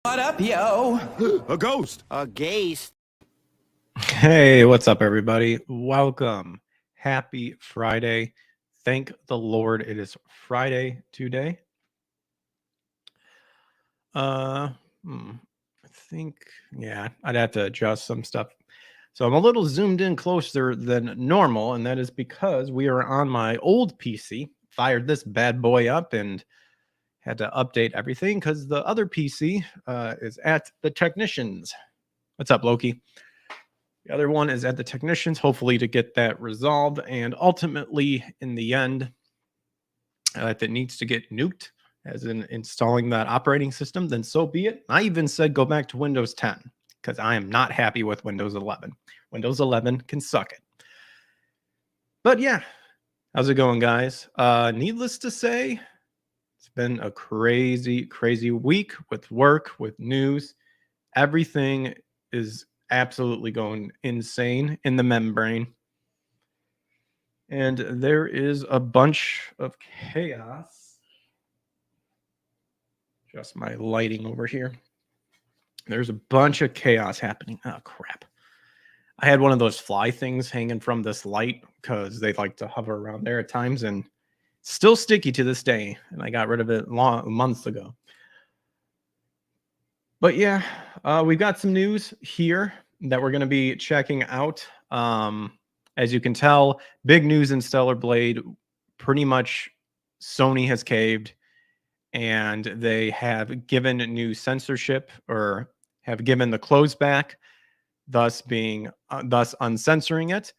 What up, yo? A ghost. A gaze. Hey, what's up, everybody? Welcome. Happy Friday. Thank the Lord it is Friday today. I think, I'd have to adjust some stuff. So I'm a little zoomed in closer than normal, and that is because we are on my old PC. Fired this bad boy up and had to update everything because the other PC is at the technicians. What's up, Loki? The other one is at the technicians, hopefully to get that resolved. And ultimately, in the end, if it needs to get nuked, as in installing that operating system, then so be it. I even said go back to Windows 10 because I am not happy with Windows 11. Windows 11 can suck it. But yeah, how's it going, guys? Needless to say, it's been a crazy, crazy week with work, with news. Everything is absolutely going insane in the membrane. And there is a bunch of chaos. Just my lighting over here. There's a bunch of chaos happening. Oh, crap. I had one of those fly things hanging from this light because they like to hover around there at times, and it's still sticky to this day. And I got rid of it months ago. But yeah, we've got some news here that we're going to be checking out. As you can tell, big news in Stellar Blade. Pretty much Sony has caved, and they have given new censorship, or have given the close back, thus uncensoring it.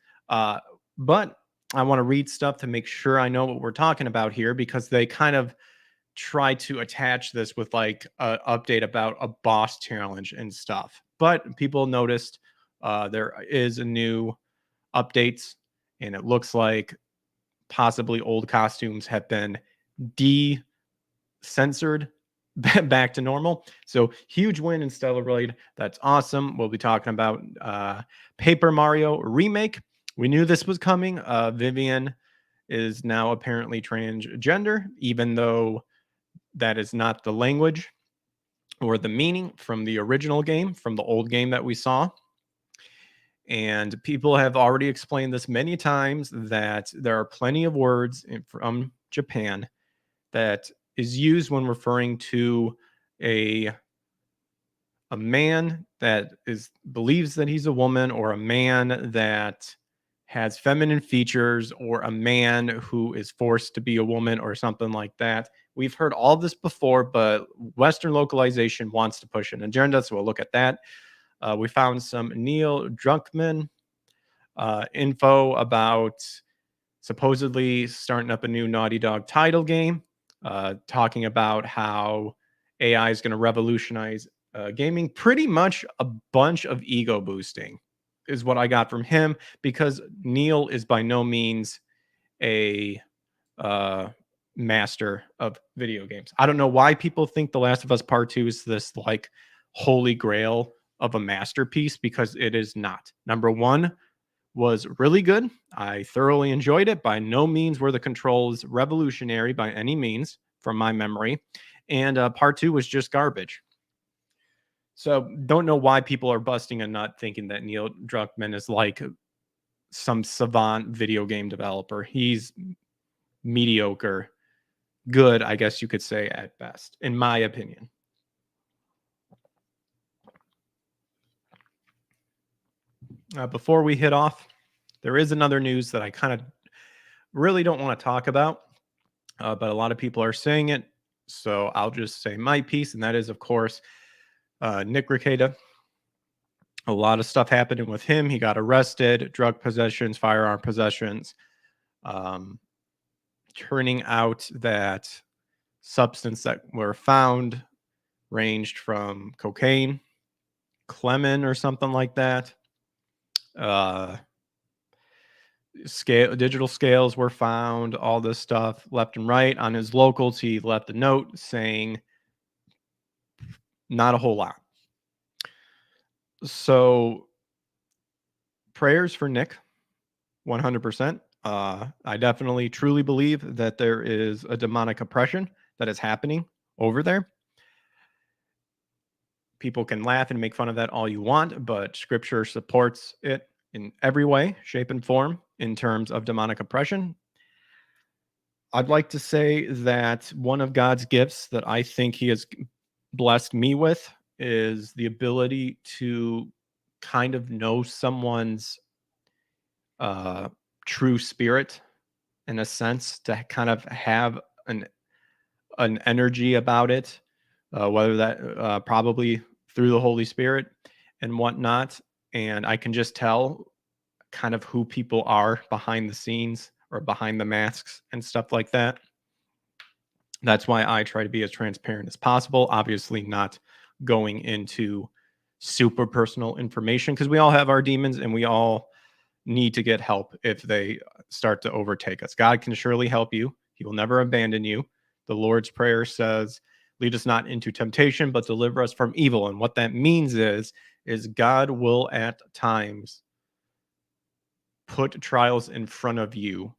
But I want to read stuff to make sure I know what we're talking about here, because they kind of try to attach this with like an update about a boss challenge and stuff. But people noticed there is a new updates, and it looks like possibly old costumes have been censored back to normal. So huge win in Stellar Blade. That's awesome. We'll be talking about Paper Mario remake. We knew this was coming. Vivian is now apparently transgender, even though that is not the language or the meaning from the original game, from the old game that we saw. And people have already explained this many times, that there are plenty of words from Japan that is used when referring to a man that believes that he's a woman, or a man that has feminine features, or a man who is forced to be a woman, or something like that. We've heard all this before, but Western localization wants to push an agenda, so we'll look at that. We found some Neil Druckmann info about supposedly starting up a new Naughty Dog title game, talking about how AI is going to revolutionize gaming. Pretty much a bunch of ego boosting is what I got from him, because Neil is by no means a master of video games. I don't know why people think The Last of Us Part 2 is this like holy grail of a masterpiece, because it is not. Number one was really good. I thoroughly enjoyed it. By no means were the controls revolutionary by any means, from my memory. And part 2 was just garbage. So don't know why people are busting a nut thinking that Neil Druckmann is like some savant video game developer. He's mediocre. Good, I guess you could say, at best, in my opinion. Before we hit off, there is another news that I kind of really don't want to talk about, but a lot of people are saying it, so I'll just say my piece, and that is, of course, Nick Rekieta. A lot of stuff happening with him. He got arrested, drug possessions, firearm possessions. Turning out that substance that were found ranged from cocaine, Clemen, or something like that. Digital scales were found, all this stuff left and right. On his locals, he left a note saying not a whole lot. So prayers for Nick, 100%. I definitely truly believe that there is a demonic oppression that is happening over there. people can laugh and make fun of that all you want, but scripture supports it in every way, shape, and form in terms of demonic oppression. I'd like to say that one of God's gifts that I think he has blessed me with is the ability to kind of know someone's uh, true spirit, in a sense, to kind of have an energy about it, whether that probably through the Holy Spirit and whatnot. And I can just tell kind of who people are behind the scenes or behind the masks and stuff like that. That's why I try to be as transparent as possible. Obviously, not going into super personal information because we all have our demons and we all need to get help if they start to overtake us. God can surely help you, he will never abandon you. The Lord's Prayer says, lead us not into temptation, but deliver us from evil. And what that means is God will at times put trials in front of you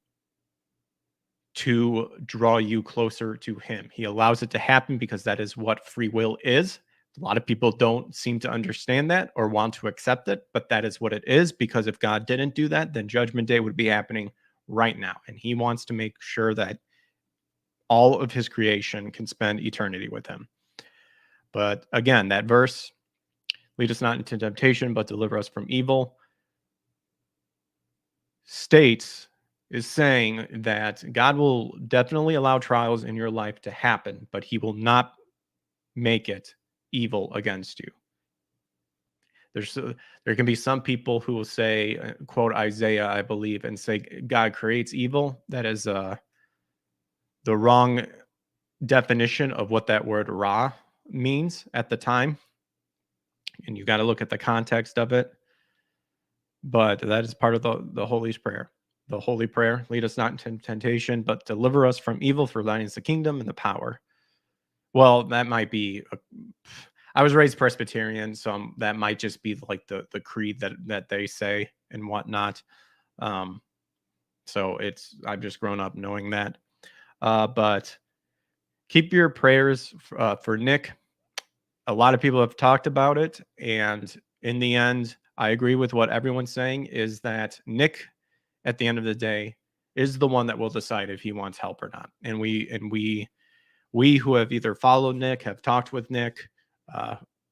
to draw you closer to him. He allows it to happen because that is what free will is. A lot of people don't seem to understand that or want to accept it, but that is what it is, because if God didn't do that, then judgment day would be happening right now. And he wants to make sure that all of his creation can spend eternity with him. But again, that verse, lead us not into temptation, but deliver us from evil, is saying that God will definitely allow trials in your life to happen, but he will not make it evil against you. There can be some people who will say, quote Isaiah, I believe, and say God creates evil. That is the wrong definition of what that word ra means at the time. And you got to look at the context of it. But that is part of the Holy Prayer. The Holy Prayer, lead us not into temptation, but deliver us from evil, for thine is the kingdom and the power. Well, that might be I was raised Presbyterian, so that might just be like the creed that they say and whatnot. So I've just grown up knowing that. But keep your prayers for Nick. A lot of people have talked about it, and in the end, I agree with what everyone's saying, is that Nick, at the end of the day, is the one that will decide if he wants help or not. And we who have either followed Nick, have talked with Nick,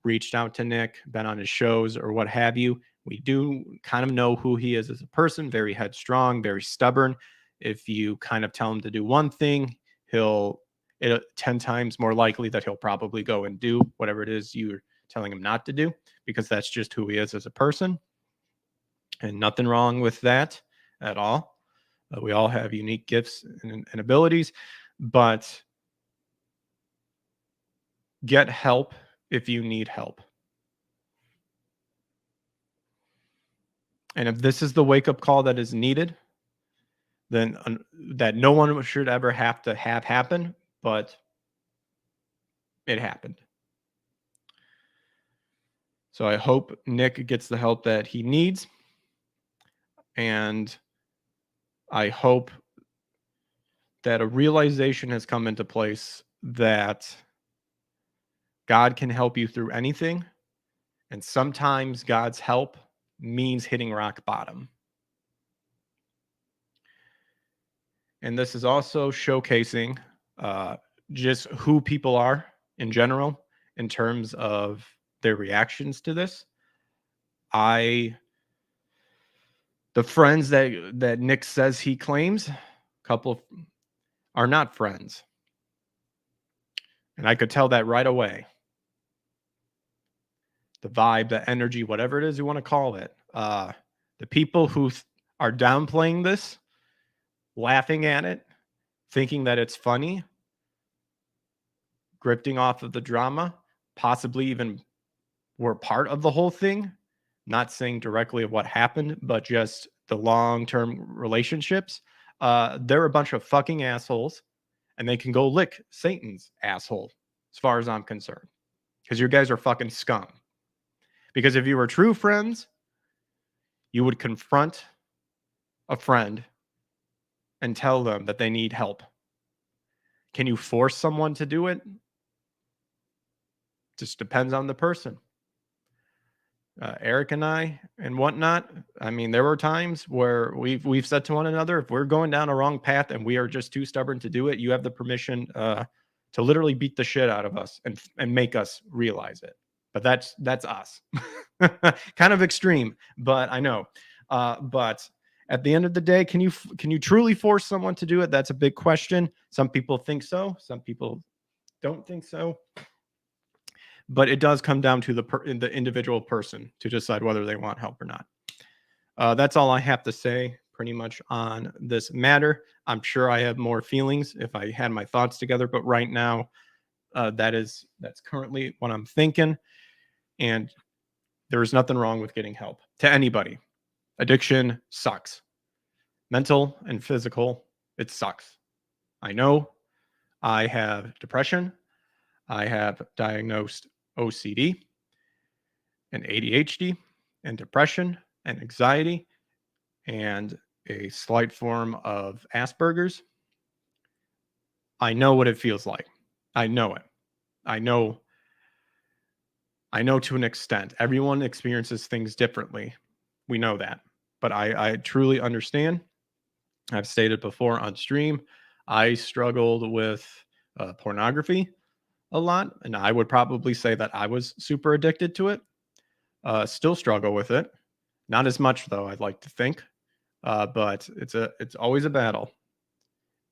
reached out to Nick, been on his shows or what have you, we do kind of know who he is as a person. Very headstrong, very stubborn. If you kind of tell him to do one thing, he'll 10 times more likely that he'll probably go and do whatever it is you're telling him not to do, because that's just who he is as a person. And nothing wrong with that at all. We all have unique gifts and abilities, but get help if you need help. And if this is the wake-up call that is needed, then that no one should ever have to have happen, but it happened. So I hope Nick gets the help that he needs. And I hope that a realization has come into place that God can help you through anything. And sometimes God's help means hitting rock bottom. And this is also showcasing just who people are in general in terms of their reactions to this. The friends that Nick says he claims, a couple are not friends. And I could tell that right away. The vibe, the energy, whatever it is you want to call it. The people who are downplaying this, laughing at it, thinking that it's funny, grifting off of the drama, possibly even were part of the whole thing, not saying directly of what happened, but just the long-term relationships, they're a bunch of fucking assholes, and they can go lick Satan's asshole, as far as I'm concerned, because you guys are fucking scum. Because if you were true friends, you would confront a friend and tell them that they need help. Can you force someone to do it? Just depends on the person. Eric and I and whatnot. I mean, there were times where we've said to one another, if we're going down a wrong path and we are just too stubborn to do it, you have the permission to literally beat the shit out of us and make us realize it. But that's us. Kind of extreme, but I know. But at the end of the day, can you truly force someone to do it? That's a big question. Some people think so. Some people don't think so. But it does come down to the individual person to decide whether they want help or not. That's all I have to say pretty much on this matter. I'm sure I have more feelings if I had my thoughts together, but right now, that's currently what I'm thinking. And there is nothing wrong with getting help to anybody. Addiction sucks. Mental and physical, it sucks. I know I have depression. I have diagnosed OCD and ADHD and depression and anxiety and a slight form of Asperger's. I know what it feels like. I know it. I know to an extent. Everyone experiences things differently. We know that. But I truly understand. I've stated before on stream, I struggled with pornography a lot, and I would probably say that I was super addicted to it. Still struggle with it. Not as much, though, I'd like to think. But it's always a battle.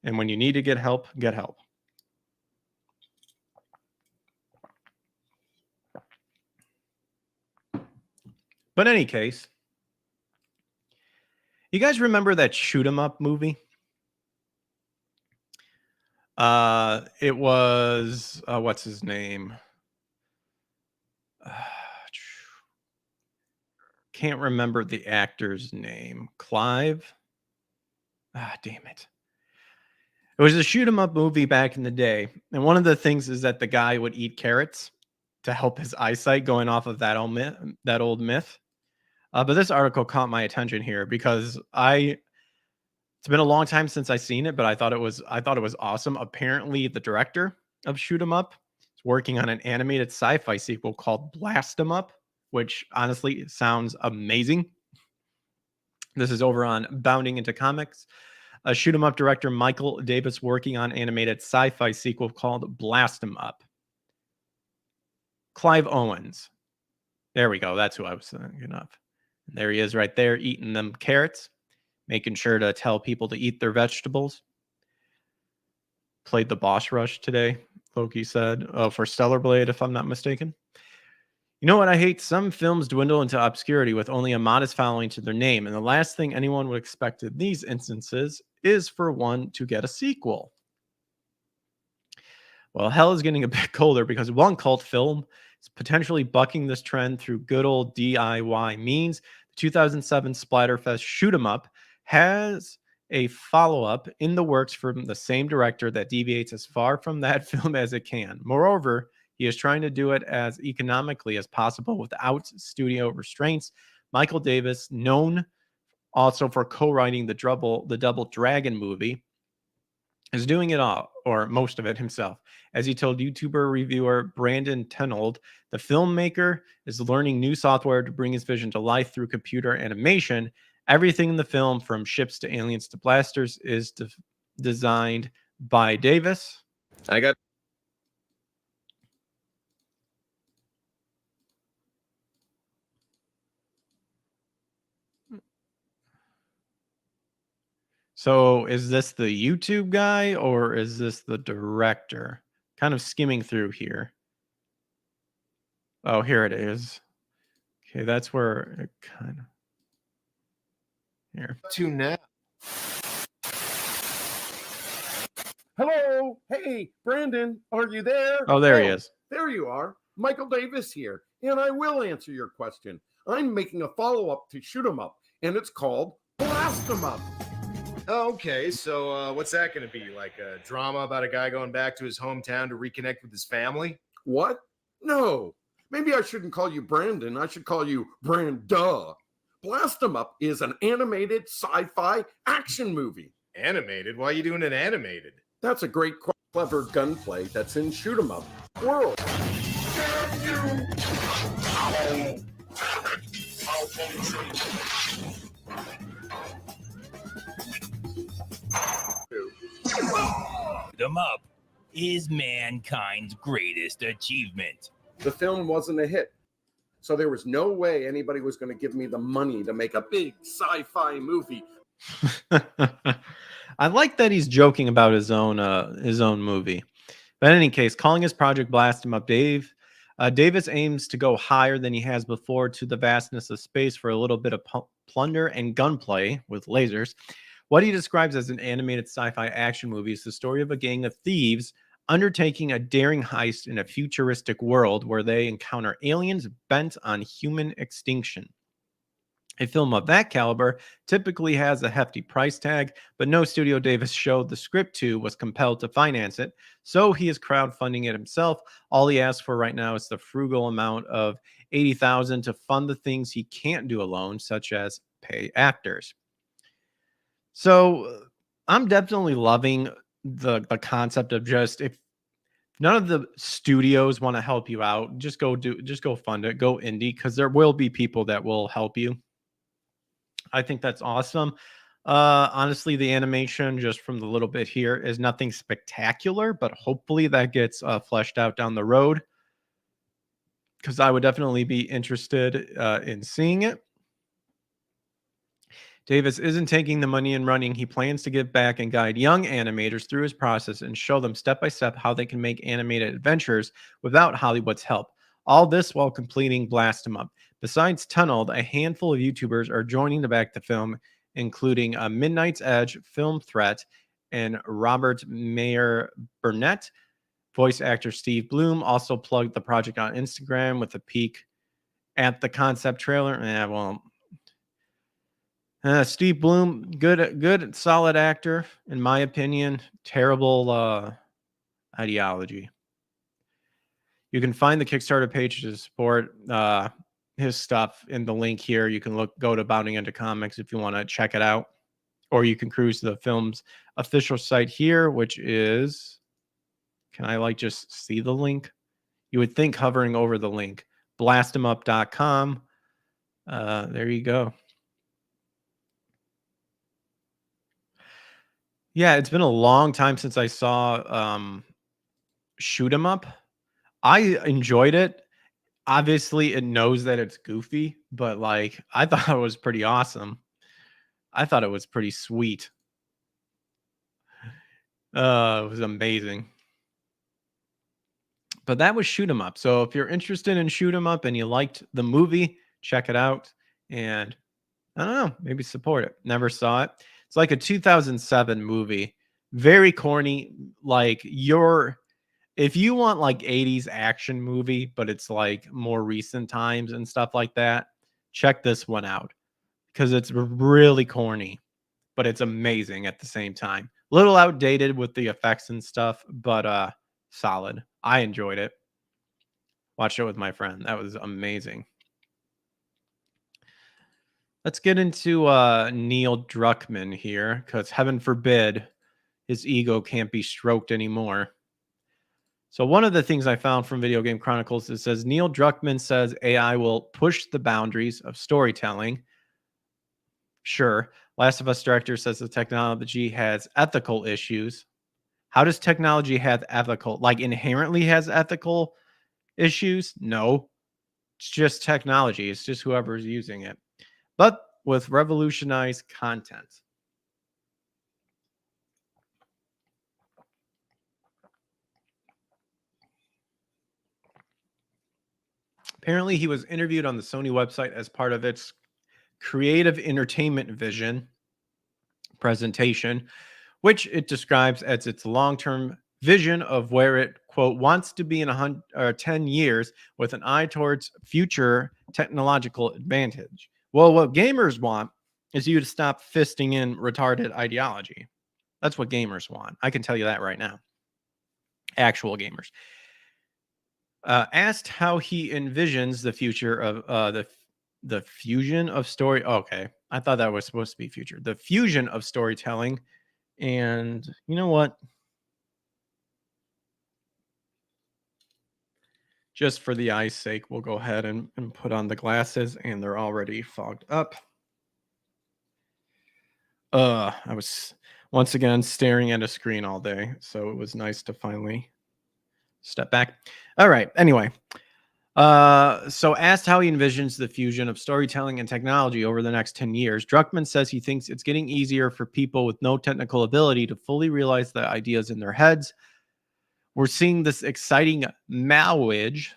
And when you need to get help, get help. But in any case, you guys remember that shoot 'em up movie? It was what's his name? Can't remember the actor's name. Clive? Damn it. It was a shoot 'em up movie back in the day. And one of the things is that the guy would eat carrots to help his eyesight, going off of that old myth. But this article caught my attention here because it's been a long time since I seen it, but I thought it was awesome. Apparently, the director of Shoot 'em Up is working on an animated sci-fi sequel called Blast 'em Up, which honestly sounds amazing. This is over on Bounding into Comics. Shoot 'em Up director Michael Davis working on animated sci-fi sequel called Blast 'em Up. Clive Owens. There we go. That's who I was thinking of. And there he is right there eating them carrots, making sure to tell people to eat their vegetables. Played the boss rush today, Loki said, for Stellar Blade, if I'm not mistaken. You know what I hate? Some films dwindle into obscurity with only a modest following to their name, and the last thing anyone would expect in these instances is for one to get a sequel. Well, hell is getting a bit colder because one cult film is potentially bucking this trend through good old DIY means. The 2007 Splatterfest Shoot 'em Up has a follow-up in the works from the same director that deviates as far from that film as it can. Moreover, he is trying to do it as economically as possible without studio restraints. Michael Davis, known also for co-writing the Double Dragon movie, is doing it all, or most of it himself. As he told YouTuber reviewer Brandon Tenold, the filmmaker is learning new software to bring his vision to life through computer animation. Everything in the film, from ships to aliens to blasters, is designed by Davis. So is this the YouTube guy or is this the director? Kind of skimming through here. Oh, here it is. Okay, that's where it kind of... Here. To now. Hello. Hey, Brandon, are you there? Oh, there he is. There you are. Michael Davis here, and I will answer your question. I'm making a follow-up to Shoot 'em Up, and it's called Blast 'em Up. Okay, so what's that going to be? Like a drama about a guy going back to his hometown to reconnect with his family? What? No. Maybe I shouldn't call you Brandon. I should call you Brand-duh. Blast 'em Up is an animated sci-fi action movie. Animated? Why are you doing it animated? That's a great, clever gunplay that's in Shoot 'em Up world. Them up is mankind's greatest achievement. The film wasn't a hit. So there was no way anybody was going to give me the money to make a big sci-fi movie. I like that he's joking about his own movie. But in any case, calling his project Blast 'Em Up Dave, Davis aims to go higher than he has before to the vastness of space for a little bit of plunder and gunplay with lasers. What he describes as an animated sci-fi action movie is the story of a gang of thieves undertaking a daring heist in a futuristic world where they encounter aliens bent on human extinction. A film of that caliber typically has a hefty price tag, but no studio Davis showed the script to was compelled to finance it, so he is crowdfunding it himself. All he asks for right now is the frugal amount of $80,000 to fund the things he can't do alone, such as pay actors. So I'm definitely loving the concept of just, if none of the studios want to help you out, just go fund it, go indie, because there will be people that will help you. I think that's awesome. Honestly, the animation, just from the little bit here, is nothing spectacular, but hopefully that gets fleshed out down the road, because I would definitely be interested in seeing it. Davis isn't taking the money and running. He plans to give back and guide young animators through his process and show them step by step how they can make animated adventures without Hollywood's help. All this while completing Blast 'Em Up. Besides Tunneled, a handful of YouTubers are joining to back the film, including Midnight's Edge, Film Threat, and Robert Mayer Burnett. Voice actor Steve Bloom also plugged the project on Instagram with a peek at the concept trailer. Steve Bloom, good, solid actor, in my opinion. Terrible ideology. You can find the Kickstarter page to support his stuff in the link here. You can go to Bounding Into Comics if you want to check it out, or you can cruise to the film's official site here, which is, can I just see the link? You would think hovering over the link, blastemup.com. There you go. Yeah, it's been a long time since I saw Shoot 'Em Up. I enjoyed it. Obviously, it knows that it's goofy, but I thought it was pretty awesome. I thought it was pretty sweet. It was amazing. But that was Shoot 'Em Up. So if you're interested in Shoot 'Em Up and you liked the movie, check it out. And I don't know, maybe support it. Never saw it. It's like a 2007 movie. Very corny. If you want 80s action movie, but it's more recent times and stuff like that, check this one out, because it's really corny, but it's amazing at the same time. A little outdated with the effects and stuff, but solid. I enjoyed it. Watched it with my friend. That was amazing. Let's get into Neil Druckmann here, because heaven forbid his ego can't be stroked anymore. So one of the things I found from Video Game Chronicles, it says Neil Druckmann says AI will push the boundaries of storytelling. Sure. Last of Us director says the technology has ethical issues. How does technology have ethical, inherently has ethical issues? No. It's just technology. It's just whoever's using it. But with revolutionized content. Apparently, he was interviewed on the Sony website as part of its creative entertainment vision presentation, which it describes as its long-term vision of where it, quote, wants to be in 10 years with an eye towards future technological advantage. Well, what gamers want is you to stop fisting in retarded ideology. That's what gamers want. I can tell you that right now. Actual gamers. Asked how he envisions the future of the fusion of story. Okay, I thought that was supposed to be future. The fusion of storytelling, and you know what? just for the eye's sake, we'll go ahead and put on the glasses, and they're already fogged up. I was once again staring at a screen all day, so it was nice to finally step back. All right. Anyway, so asked how he envisions the fusion of storytelling and technology over the next 10 years, Druckmann says he thinks it's getting easier for people with no technical ability to fully realize the ideas in their heads. We're seeing this exciting marriage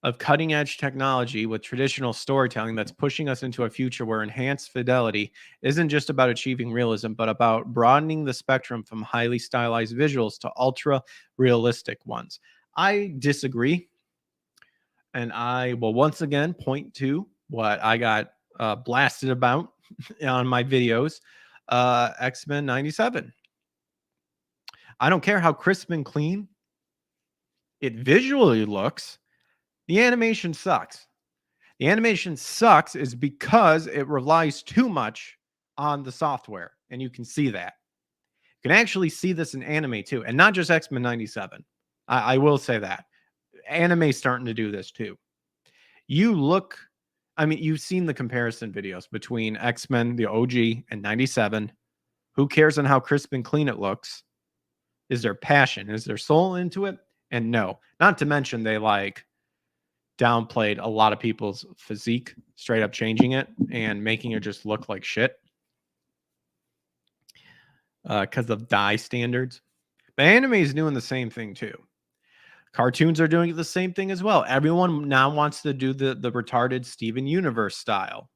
of cutting edge technology with traditional storytelling that's pushing us into a future where enhanced fidelity isn't just about achieving realism, but about broadening the spectrum from highly stylized visuals to ultra realistic ones. I disagree. And I will once again point to what I got blasted about on my videos, X-Men 97. I don't care how crisp and clean it visually looks. The animation sucks. The animation sucks is because it relies too much on the software. And you can see that. You can actually see this in anime too. And not just X-Men 97. I will say that. Anime's starting to do this too. You look, I mean, you've seen the comparison videos between X-Men, the OG, and 97. Who cares on how crisp and clean it looks? Is there passion? Is there soul into it? And no. Not to mention they like downplayed a lot of people's physique, straight up changing it and making it just look like shit because of dye standards. But anime is doing the same thing too. Cartoons are doing the same thing as well. Everyone now wants to do the retarded Steven Universe style,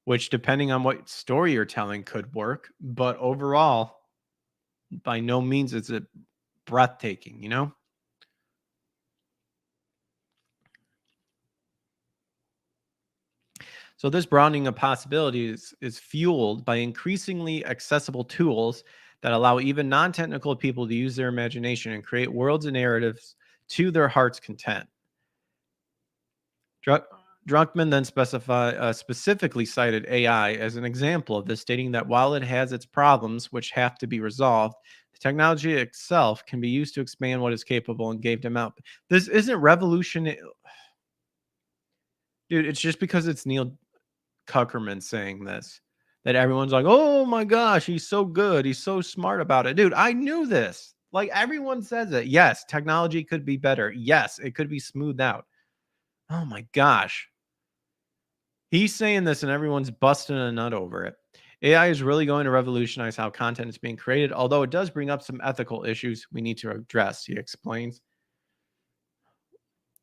which depending on what story you're telling could work. But overall, by no means is it breathtaking, you know? So this broadening of possibilities is fueled by increasingly accessible tools that allow even non-technical people to use their imagination and create worlds and narratives to their heart's content. Druckmann then specifically cited AI as an example of this, stating that while it has its problems which have to be resolved, the technology itself can be used to expand what is capable and gave them out. This isn't revolution. Dude, it's just because it's Neil Cuckerman saying this that everyone's like, oh my gosh, he's so good. He's so smart about it. Dude, I knew this. Like everyone says it. Yes, technology could be better. Yes, it could be smoothed out. Oh my gosh. He's saying this and everyone's busting a nut over it. AI is really going to revolutionize how content is being created, although it does bring up some ethical issues we need to address, he explains.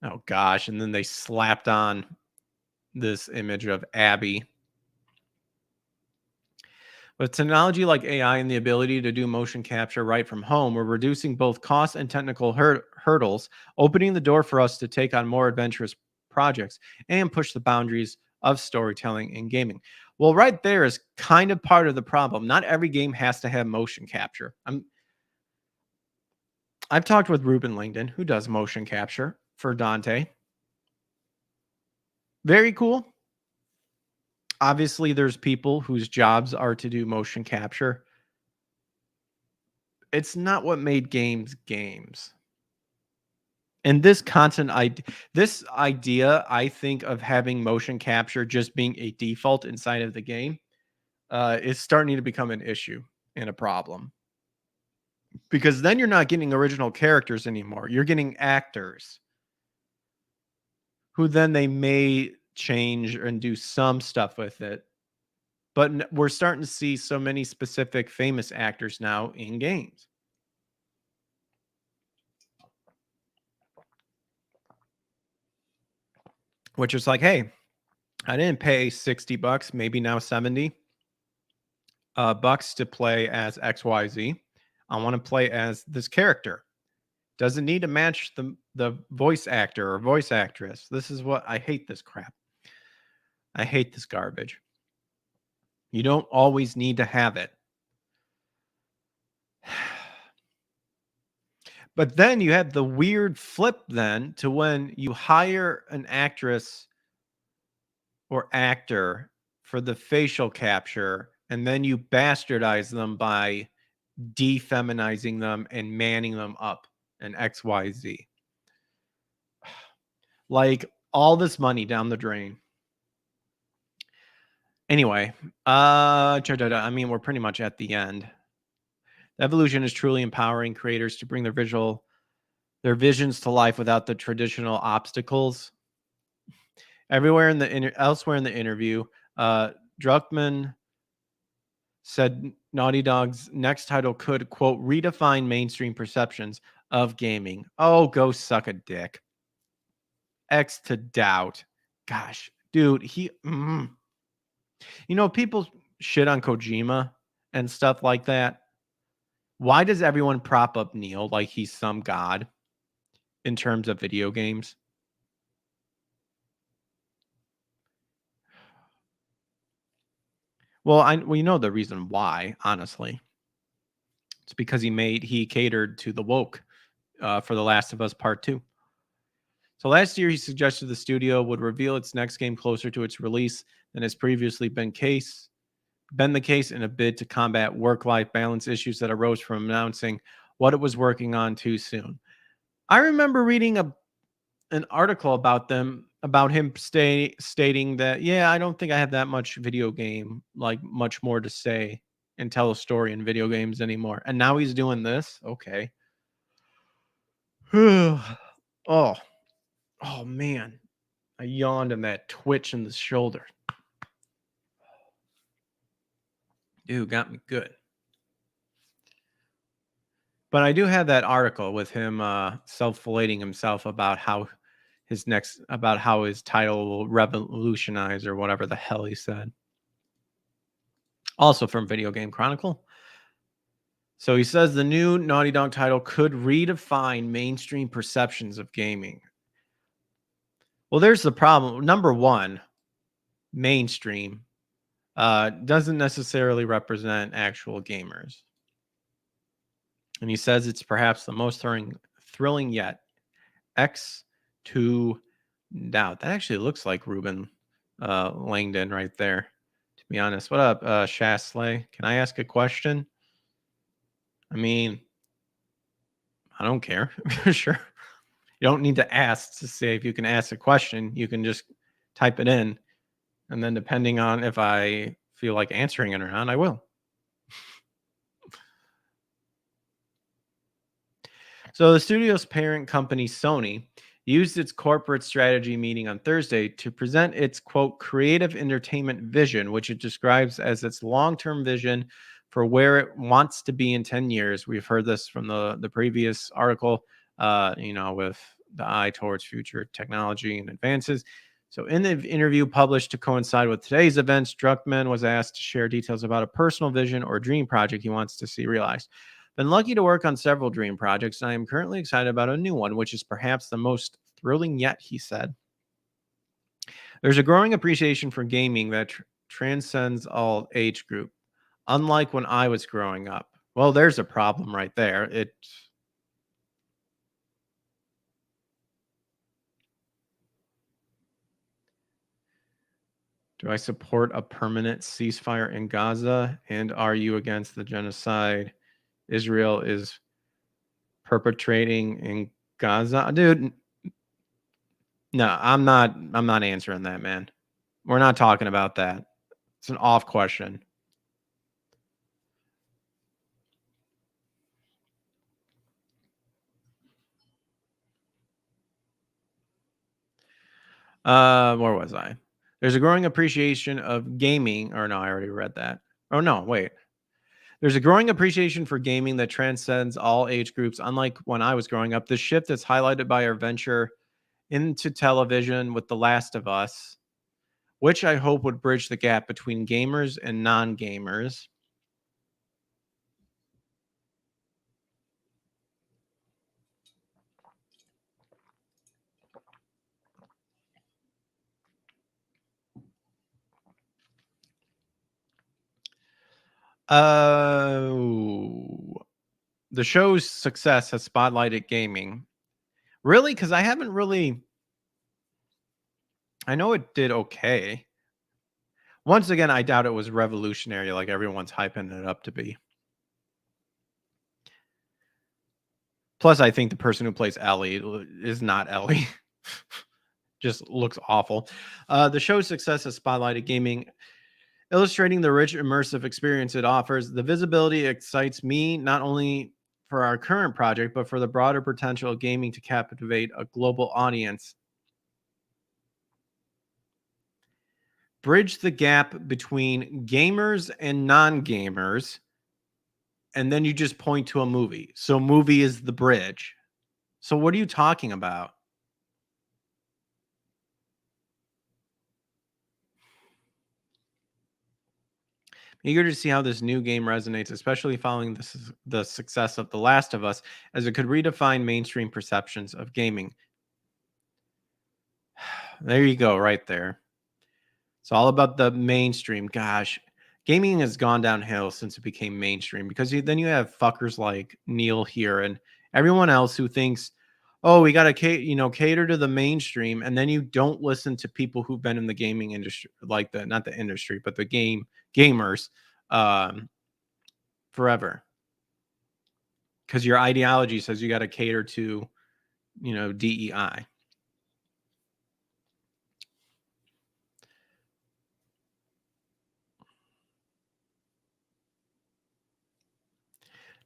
Oh gosh, and then they slapped on this image of Abby. With technology like AI and the ability to do motion capture right from home, we're reducing both cost and technical hurdles, opening the door for us to take on more adventurous projects and push the boundaries of storytelling and gaming. Well, right there is kind of part of the problem. Not every game has to have motion capture. I've talked with Ruben Langdon, who does motion capture for Dante. Very cool. Obviously, there's people whose jobs are to do motion capture. It's not what made games games. And this idea, I think, of having motion capture just being a default inside of the game is starting to become an issue and a problem. Because then you're not getting original characters anymore. You're getting actors who then they may change and do some stuff with it. But we're starting to see so many specific famous actors now in games. Which is like, hey, I didn't pay $60, maybe now 70 bucks to play as XYZ. I want to play as this character. Doesn't need to match the voice actor or voice actress. This is what I hate this crap. I hate this garbage. You don't always need to have it. But then you have the weird flip then to when you hire an actress or actor for the facial capture and then you bastardize them by defeminizing them and manning them up and XYZ. Like all this money down the drain. Anyway, I mean, we're pretty much at the end. The evolution is truly empowering creators to bring their visions to life without the traditional obstacles. Elsewhere in the interview, Druckmann said Naughty Dog's next title could, quote, redefine mainstream perceptions of gaming. Oh, go suck a dick. X to doubt. Gosh, dude, people shit on Kojima and stuff like that. Why does everyone prop up Neil like he's some god in terms of video games? Well, we know the reason why, honestly. It's because he catered to the woke for The Last of Us Part 2. So last year, he suggested the studio would reveal its next game closer to its release than has previously been the case in a bid to combat work-life balance issues that arose from announcing what it was working on too soon. I remember reading an article about him stating that, yeah, I don't think I have that much video game, like much more to say and tell a story in video games anymore. And now he's doing this. Okay. Oh man. I yawned and that twitch in the shoulder. Dude, got me good. But I do have that article with him self-flating himself about how his title will revolutionize or whatever the hell he said. Also from Video Game Chronicle. So he says the new Naughty Dog title could redefine mainstream perceptions of gaming. Well, there's the problem. Number one, mainstream doesn't necessarily represent actual gamers. And he says it's perhaps the most thrilling yet. X to doubt. That actually looks like Ruben Langdon right there, to be honest. What up, Shasley? Can I ask a question? I mean, I don't care. Sure. You don't need to ask to say if you can ask a question. You can just type it in. And then depending on if I feel like answering it or not, I will. So the studio's parent company, Sony, used its corporate strategy meeting on Thursday to present its, quote, creative entertainment vision, which it describes as its long-term vision for where it wants to be in 10 years. We've heard this from the previous article, with the eye towards future technology and advances. So in the interview published to coincide with today's events, Druckmann was asked to share details about a personal vision or dream project he wants to see realized. Been lucky to work on several dream projects, and I am currently excited about a new one, which is perhaps the most thrilling yet, he said. There's a growing appreciation for gaming that transcends all age group, unlike when I was growing up. Well, there's a problem right there. Do I support a permanent ceasefire in Gaza? And are you against the genocide Israel is perpetrating in Gaza? Dude, no, I'm not answering that, man. We're not talking about that. It's an off question. Where was I? There's a growing appreciation of gaming. Or no, I already read that. Oh no, wait. There's a growing appreciation for gaming that transcends all age groups. Unlike when I was growing up, this shift is highlighted by our venture into television with The Last of Us, which I hope would bridge the gap between gamers and non-gamers. The show's success has spotlighted gaming. Really? Because I know it did okay. Once again, I doubt it was revolutionary like everyone's hyping it up to be. Plus, I think the person who plays Ellie is not Ellie. just looks awful. The show's success has spotlighted gaming, illustrating the rich immersive experience it offers. The visibility excites me not only for our current project, but for the broader potential of gaming to captivate a global audience. Bridge the gap between gamers and non-gamers, and then you just point to a movie. So movie is the bridge. So what are you talking about? Eager to see how this new game resonates, especially following the success of The Last of Us, as it could redefine mainstream perceptions of gaming. There you go, right there. It's all about the mainstream. Gosh, gaming has gone downhill since it became mainstream because then you have fuckers like Neil here and everyone else who thinks, oh, we got to cater to the mainstream, and then you don't listen to people who've been in the gaming industry, like not the industry, but the gamers, forever, because your ideology says you got to cater to, DEI.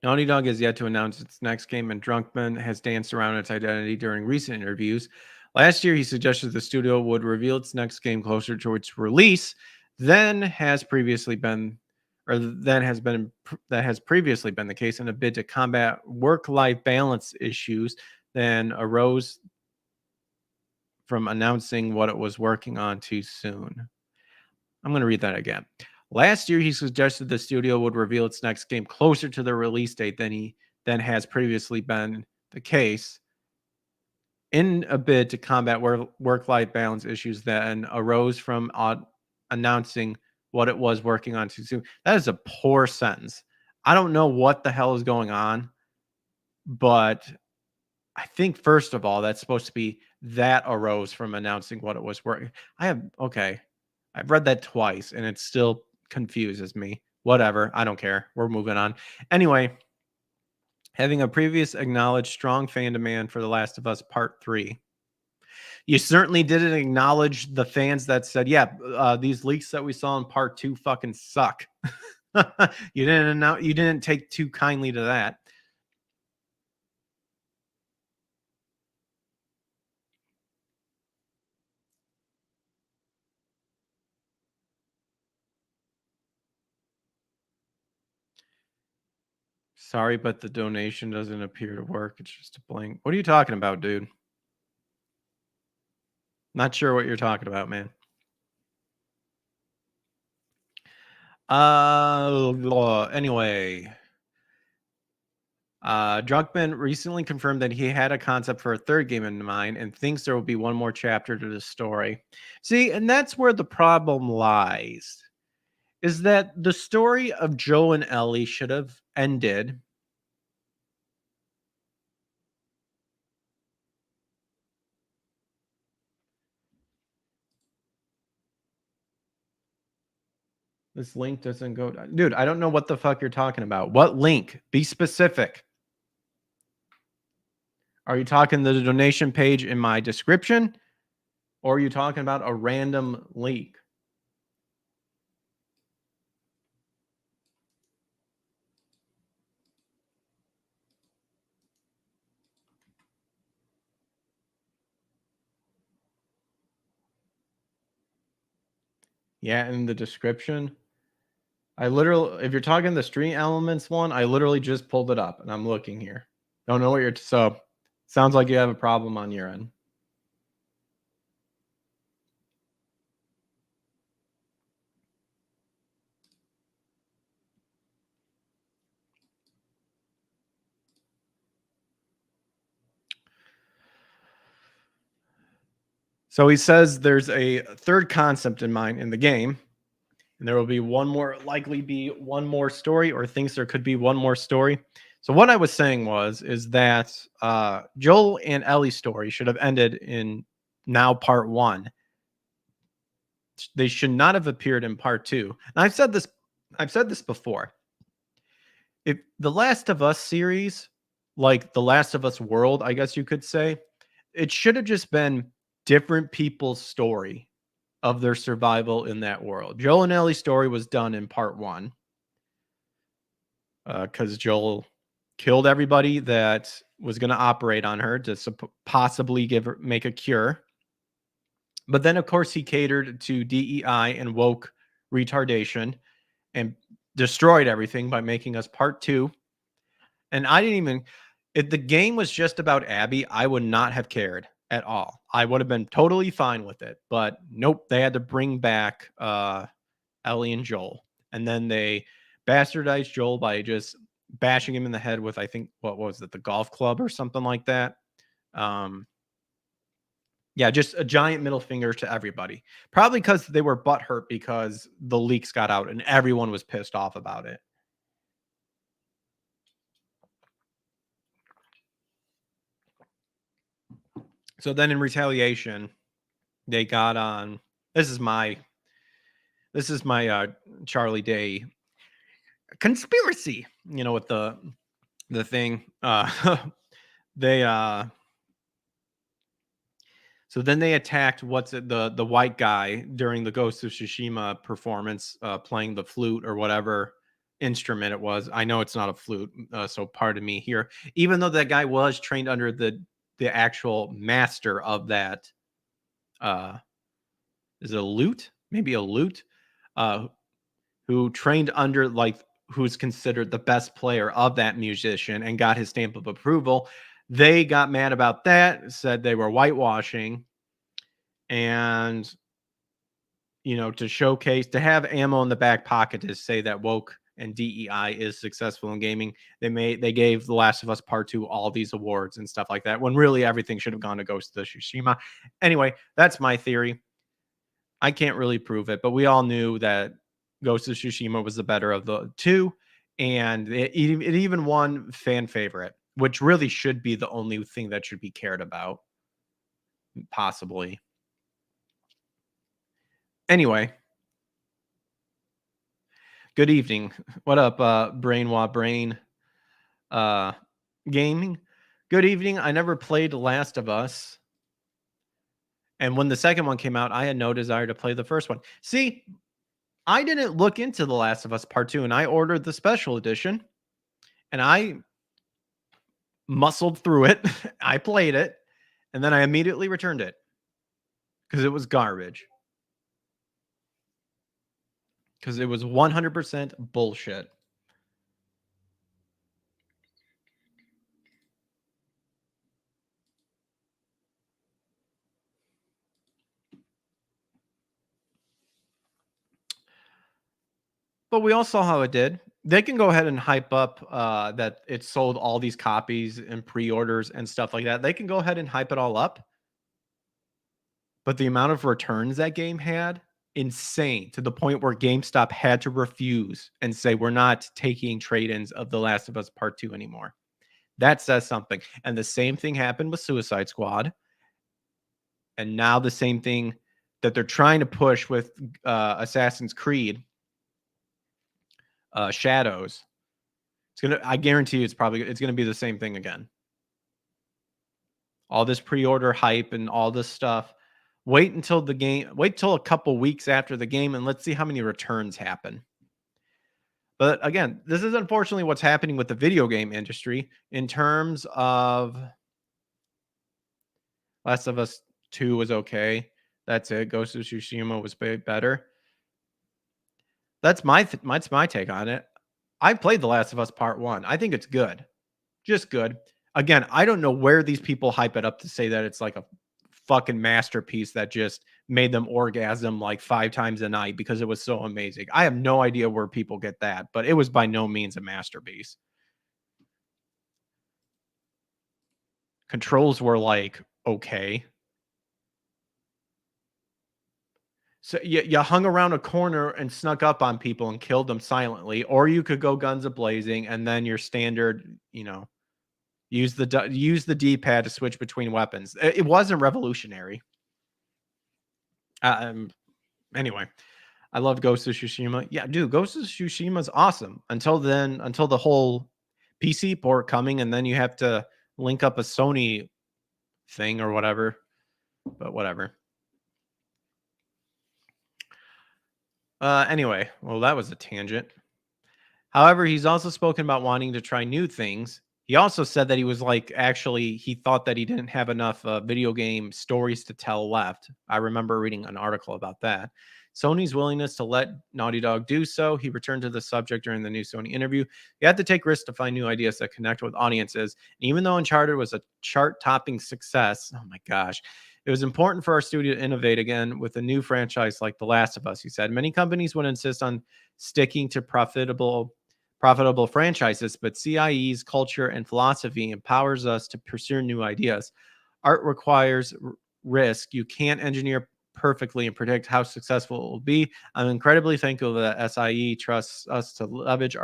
Naughty Dog has yet to announce its next game, and Druckmann has danced around its identity during recent interviews. Last year, he suggested the studio would reveal its next game closer to its release than has previously been the case, in a bid to combat work-life balance issues that arose from announcing what it was working on too soon. I'm going to read that again. Last year, he suggested the studio would reveal its next game closer to the release date than has previously been the case, in a bid to combat work-life balance issues that arose from announcing what it was working on too soon. That is a poor sentence. I don't know what the hell is going on, but I think, first of all, that's supposed to be that arose from announcing what it was working. I've read that twice, and it still confuses me. Whatever. I don't care. We're moving on. Anyway, having a previous acknowledged strong fan demand for The Last of Us Part 3. You certainly didn't acknowledge the fans that said, yeah, these leaks that we saw in Part 2 fucking suck. You didn't take too kindly to that. Sorry, but the donation doesn't appear to work. It's just a blank. What are you talking about, dude? Not sure what you're talking about, man. Anyway. Druckmann recently confirmed that he had a concept for a third game in mind and thinks there will be one more chapter to the story. See, and that's where the problem lies, is that the story of Joe and Ellie should have ended This link doesn't go. Dude, I don't know what the fuck you're talking about. What link? Be specific. Are you talking the donation page in my description? Or are you talking about a random link? Yeah, in the description. If you're talking the Street Elements one, I literally just pulled it up and I'm looking here. Don't know what you're, so sounds like you have a problem on your end. So he says there's a third concept in mind in the game, and there will be likely be one more story, or thinks there could be one more story. So what I was saying is that Joel and Ellie's story should have ended in now part 1. They should not have appeared in part 2. And I've said this before. If the Last of Us series, like the Last of Us world, I guess you could say, it should have just been different people's story of their survival in that world. Joel and Ellie's story was done in part 1 because Joel killed everybody that was going to operate on her to possibly make a cure. But then, of course, he catered to DEI and woke retardation and destroyed everything by making us part 2. And I didn't even, if the game was just about Abby, I would not have cared at all. I would have been totally fine with it. But nope, they had to bring back Ellie and Joel. And then they bastardized Joel by just bashing him in the head with, I think, what was it, the golf club or something like that. Yeah, just a giant middle finger to everybody. Probably because they were butthurt because the leaks got out and everyone was pissed off about it. So then in retaliation, they got on. This is my Charlie Day conspiracy, with the thing. So then they attacked the white guy during the Ghost of Tsushima performance, playing the flute or whatever instrument it was. I know it's not a flute, so pardon me here. Even though that guy was trained under the actual master of that, is it a lute? Maybe a lute, who trained under, like, who's considered the best player of that musician and got his stamp of approval. They got mad about that, said they were whitewashing, and to showcase, to have ammo in the back pocket to say that woke and DEI is successful in gaming, they gave The Last of Us Part 2 all these awards and stuff like that, when really everything should have gone to Ghost of Tsushima. Anyway, that's my theory. I can't really prove it, but we all knew that Ghost of Tsushima was the better of the two, and it even won fan favorite, which really should be the only thing that should be cared about, possibly. Anyway, good evening. What up, Brainwa Brain Gaming? Good evening. I never played Last of Us, and when the second one came out, I had no desire to play the first one. See, I didn't look into The Last of Us Part 2, and I ordered the special edition, and I muscled through it. I played it, and then I immediately returned it because it was garbage. Because it was 100% bullshit. But we all saw how it did. They can go ahead and hype up that it sold all these copies and pre-orders and stuff like that. They can go ahead and hype it all up. But the amount of returns that game had, insane, to the point where GameStop had to refuse and say, we're not taking trade-ins of The Last of Us Part 2 anymore. That says something. And the same thing happened with Suicide Squad. And now the same thing that they're trying to push with Assassin's Creed Shadows. I guarantee you it's gonna be the same thing again. All this pre-order hype and all this stuff. Wait till a couple weeks after the game, and let's see how many returns happen. But again, this is unfortunately what's happening with the video game industry in terms of Last of Us 2 was okay. That's it. Ghost of Tsushima was better. That's my take on it. I played The Last of Us Part 1. I think it's good. Just good. Again, I don't know where these people hype it up to say that it's like a fucking masterpiece that just made them orgasm like 5 times a night because it was so amazing. I have no idea where people get that, but it was by no means a masterpiece. Controls were like, okay. So you hung around a corner and snuck up on people and killed them silently, or you could go guns a-blazing and then your standard, use the D-pad to switch between weapons. It wasn't revolutionary. Anyway, I love Ghost of Tsushima. Yeah, dude, Ghost of Tsushima is awesome. Until the whole PC port coming, and then you have to link up a Sony thing or whatever. but whatever. Anyway, well, that was a tangent. However, he's also spoken about wanting to try new things. He also said that he was like, actually, he thought that he didn't have enough video game stories to tell left. I remember reading an article about that. Sony's willingness to let Naughty Dog do so. He returned to the subject during the new Sony interview. You have to take risks to find new ideas that connect with audiences. And even though Uncharted was a chart-topping success, oh my gosh, it was important for our studio to innovate again with a new franchise like The Last of Us, he said. Many companies would insist on sticking to profitable franchises, but CIE's culture and philosophy empowers us to pursue new ideas. Art requires risk. You can't engineer perfectly and predict how successful it will be. I'm incredibly thankful that SIE trusts us to leverage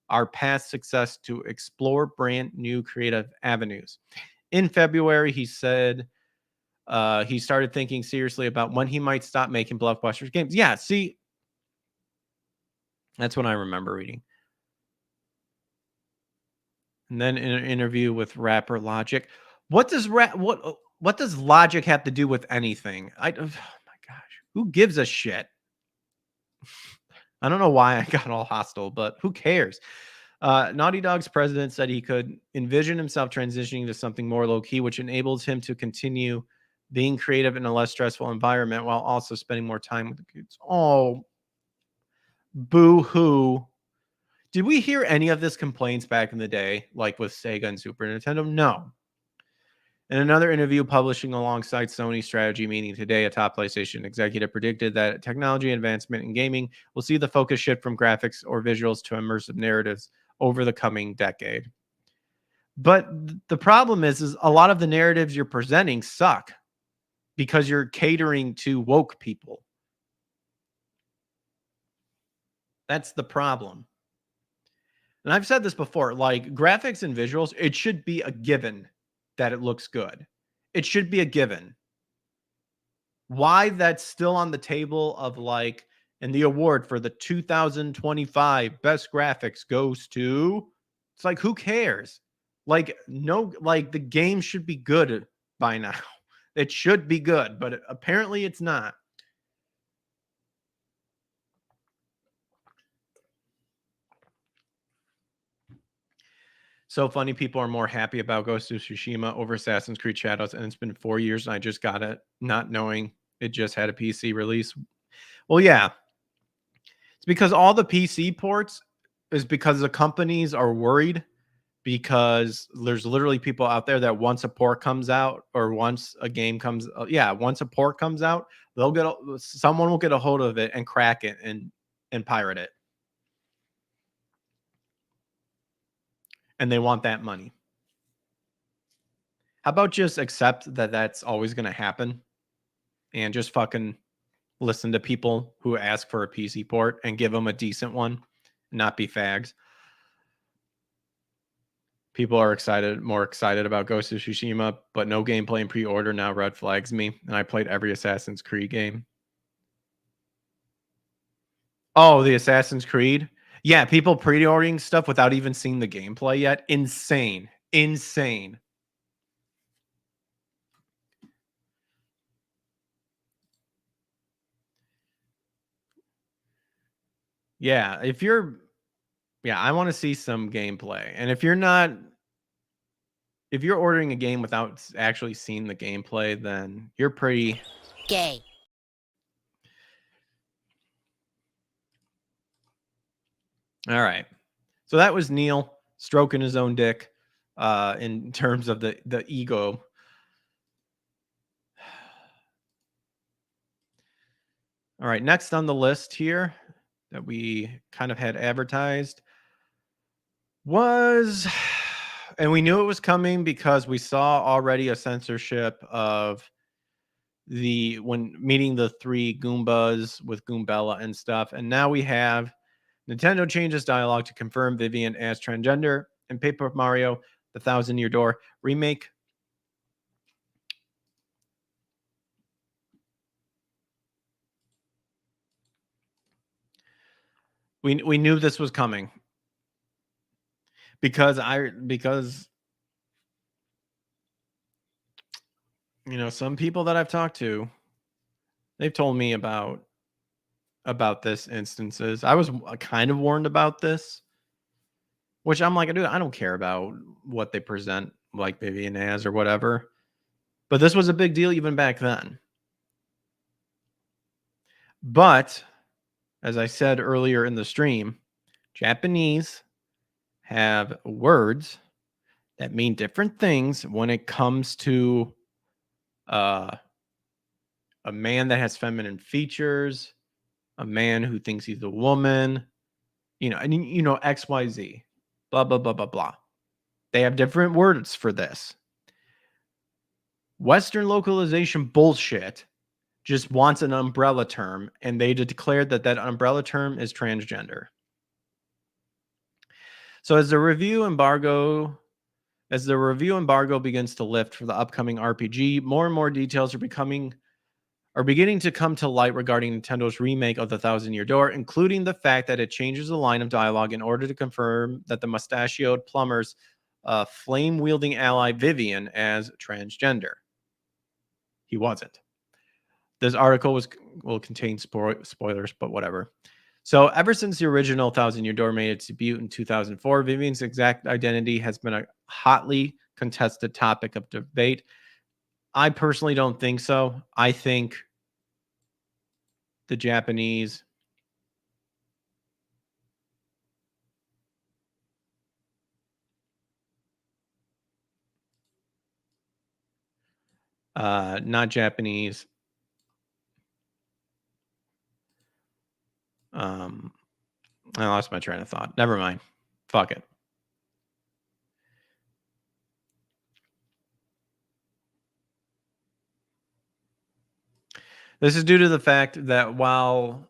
our past success to explore brand new creative avenues. In February, he said he started thinking seriously about when he might stop making blockbuster games. Yeah, see, that's what I remember reading. And then in an interview with rapper Logic, what does Logic have to do with anything? Oh my gosh, who gives a shit? I don't know why I got all hostile, but who cares? Naughty Dog's president said he could envision himself transitioning to something more low-key, which enables him to continue being creative in a less stressful environment while also spending more time with the kids. Oh, boo-hoo. Did we hear any of this complaints back in the day, like with Sega and Super Nintendo? No. In another interview publishing alongside Sony's strategy meeting today, a top PlayStation executive predicted that technology advancement in gaming will see the focus shift from graphics or visuals to immersive narratives over the coming decade. But the problem is a lot of the narratives you're presenting suck because you're catering to woke people. That's the problem. And I've said this before, like graphics and visuals, it should be a given that it looks good. It should be a given. Why that's still on the table of like, and the award for the 2025 best graphics goes to, it's like, who cares? Like, no, like the game should be good by now. It should be good, but apparently it's not. So funny, people are more happy about Ghost of Tsushima over Assassin's Creed Shadows, and it's been 4 years and I just got it, not knowing it just had a PC release. Well, yeah. It's because all the PC ports is because the companies are worried because there's literally people out there that once a port comes out or once a game comes, once a port comes out, someone will get a hold of it and crack it and pirate it. And they want that money. How about just accept that that's always going to happen and just fucking listen to people who ask for a PC port and give them a decent one, and not be fags. People are more excited about Ghost of Tsushima, but no gameplay in pre-order now red flags me, and I played every Assassin's Creed game. Oh, the Assassin's Creed? Yeah, people pre-ordering stuff without even seeing the gameplay yet. Insane. Insane. Yeah, I want to see some gameplay. And if you're ordering a game without actually seeing the gameplay, then you're pretty gay. All right. So that was Neil stroking his own dick in terms of the ego. All right. Next on the list here that we kind of had advertised was, and we knew it was coming because we saw already a censorship of when meeting the three Goombas with Goombella and stuff. And now we have Nintendo changes dialogue to confirm Vivian as transgender, and Paper Mario: The Thousand-Year Door remake. We knew this was coming because You know, some people that I've talked to, they've told me about this instances. I was kind of warned about this, which I'm like, dude, I don't care about what they present like Vivian as or whatever. But this was a big deal even back then. But as I said earlier in the stream, Japanese have words that mean different things when it comes to uh, a man that has feminine features, a man who thinks he's a woman, and XYZ, blah, blah, blah, blah, blah. They have different words for this. Western localization bullshit just wants an umbrella term, and they declared that umbrella term is transgender. So as the review embargo begins to lift for the upcoming RPG, more and more details are beginning to come to light regarding Nintendo's remake of The Thousand-Year Door, including the fact that it changes the line of dialogue in order to confirm that the mustachioed plumber's flame-wielding ally Vivian as transgender. He wasn't. This article will contain spoilers, but whatever. So ever since the original Thousand-Year Door made its debut in 2004, Vivian's exact identity has been a hotly contested topic of debate. I personally don't think so. I think the Japanese not Japanese. I lost my train of thought. Never mind. Fuck it. This is due to the fact that while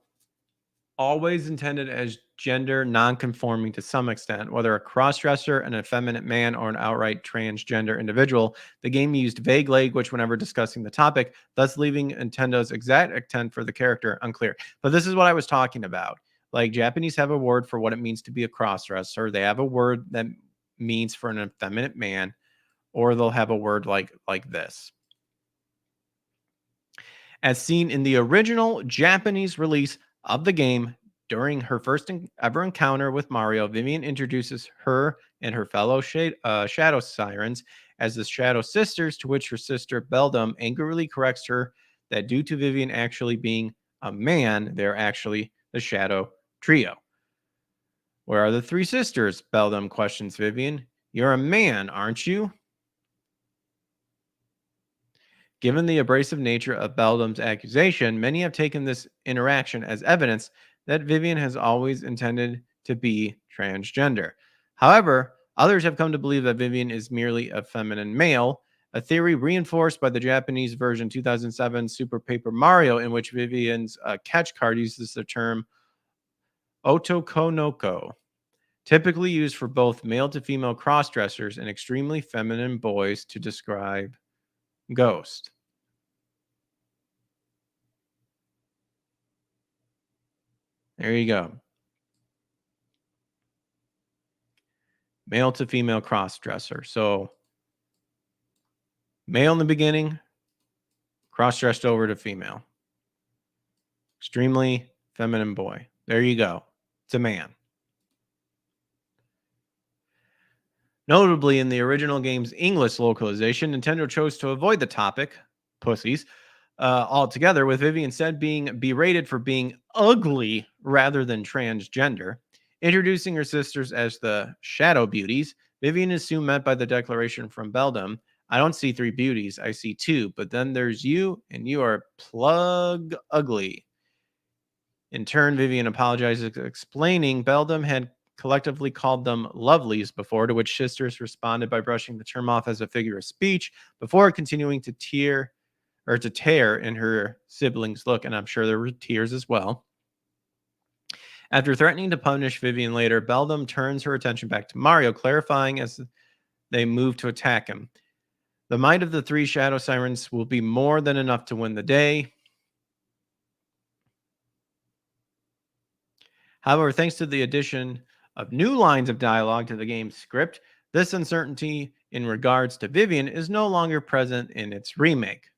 always intended as gender non-conforming to some extent, whether a cross-dresser, an effeminate man, or an outright transgender individual, the game used vague language whenever discussing the topic, thus leaving Nintendo's exact intent for the character unclear. But this is what I was talking about. Like, Japanese have a word for what it means to be a cross-dresser. They have a word that means for an effeminate man, or they'll have a word like this. As seen in the original Japanese release of the game, during her first ever encounter with Mario, Vivian introduces her and her fellow Shadow Sirens as the Shadow Sisters, to which her sister Beldam angrily corrects her that due to Vivian actually being a man, they're actually the Shadow Trio. Where are the three sisters? Beldam questions Vivian. You're a man, aren't you? Given the abrasive nature of Beldam's accusation, many have taken this interaction as evidence that Vivian has always intended to be transgender. However, others have come to believe that Vivian is merely a feminine male, a theory reinforced by the Japanese version 2007 Super Paper Mario, in which Vivian's catch card uses the term otokonoko, typically used for both male to female crossdressers and extremely feminine boys to describe Ghost. There you go. Male to female cross-dresser. So male in the beginning, cross-dressed over to female. Extremely feminine boy. There you go. It's a man. Notably, in the original game's English localization, Nintendo chose to avoid the topic, pussies, altogether, with Vivian instead being berated for being ugly rather than transgender. Introducing her sisters as the Shadow Beauties, Vivian is soon met by the declaration from Beldam, I don't see three beauties, I see two, but then there's you, and you are plug ugly. In turn, Vivian apologizes, explaining Beldam had collectively called them lovelies before, to which sisters responded by brushing the term off as a figure of speech, before continuing to tear in her siblings' look, and I'm sure there were tears as well. After threatening to punish Vivian later, Beldam turns her attention back to Mario, clarifying as they move to attack him. The might of the three Shadow Sirens will be more than enough to win the day. However, thanks to the addition of new lines of dialogue to the game's script, this uncertainty in regards to Vivian is no longer present in its remake.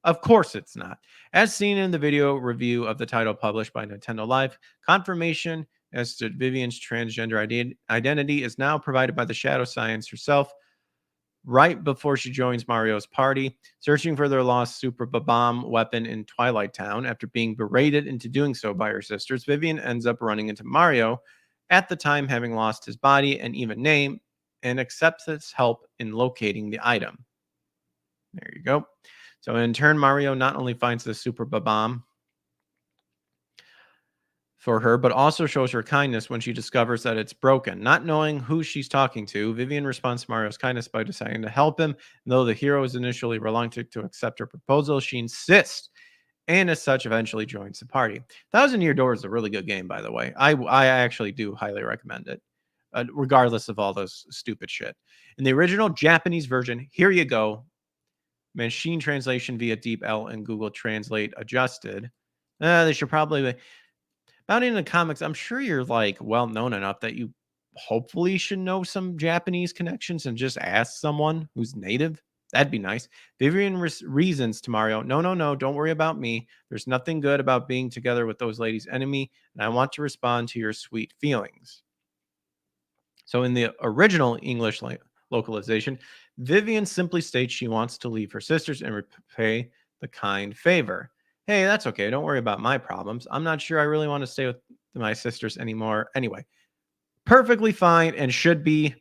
Of course it's not. As seen in the video review of the title published by Nintendo Life, confirmation as to Vivian's transgender identity is now provided by the Shadow Science herself right before she joins Mario's party, searching for their lost Super Bomb weapon in Twilight Town. After being berated into doing so by her sisters, Vivian ends up running into Mario, at the time having lost his body and even name, and accepts its help in locating the item. There you go. So in turn, Mario not only finds the Super Bomb for her, but also shows her kindness when she discovers that it's broken. Not knowing who she's talking to, Vivian responds to Mario's kindness by deciding to help him. Though the hero is initially reluctant to accept her proposal, she insists, and as such, eventually joins the party. Thousand Year Door is a really good game, by the way. I actually do highly recommend it, regardless of all those stupid shit. In the original Japanese version, here you go. Machine translation via DeepL and Google Translate adjusted. They should probably... About in the comics, I'm sure you're like well known enough that you hopefully should know some Japanese connections and just ask someone who's native. That'd be nice. Vivian reasons to Mario, no, don't worry about me. There's nothing good about being together with those ladies' enemy, and I want to respond to your sweet feelings. So in the original English localization, Vivian simply states she wants to leave her sisters and repay the kind favor. Hey, that's okay. Don't worry about my problems. I'm not sure I really want to stay with my sisters anymore. Anyway, perfectly fine and should be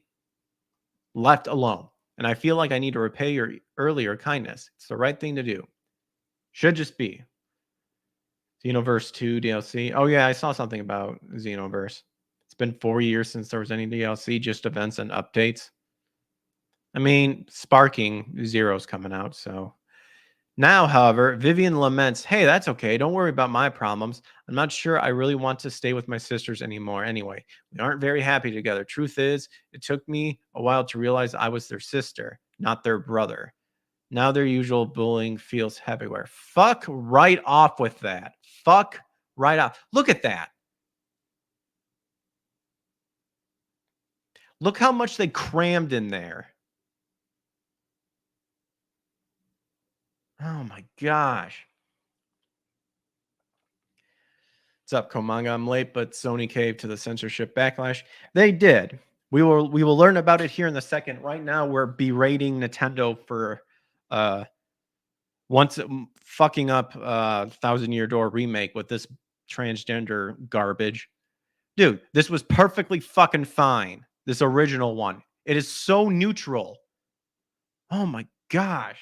left alone. And I feel like I need to repay your earlier kindness. It's the right thing to do. Should just be. Xenoverse 2 DLC. Oh, yeah, I saw something about Xenoverse. It's been 4 years since there was any DLC, just events and updates. I mean, Sparking Zero's coming out, so... Now, however, Vivian laments, hey, that's okay. Don't worry about my problems. I'm not sure I really want to stay with my sisters anymore anyway. We aren't very happy together. Truth is, it took me a while to realize I was their sister, not their brother. Now their usual bullying feels everywhere. Fuck right off with that. Fuck right off. Look at that. Look how much they crammed in there. Oh my gosh. What's up, Komanga? I'm late, but Sony caved to the censorship backlash. They did. We will learn about it here in a second. Right now, we're berating Nintendo for once fucking up Thousand Year Door remake with this transgender garbage. Dude, this was perfectly fucking fine. This original one. It is so neutral. Oh my gosh.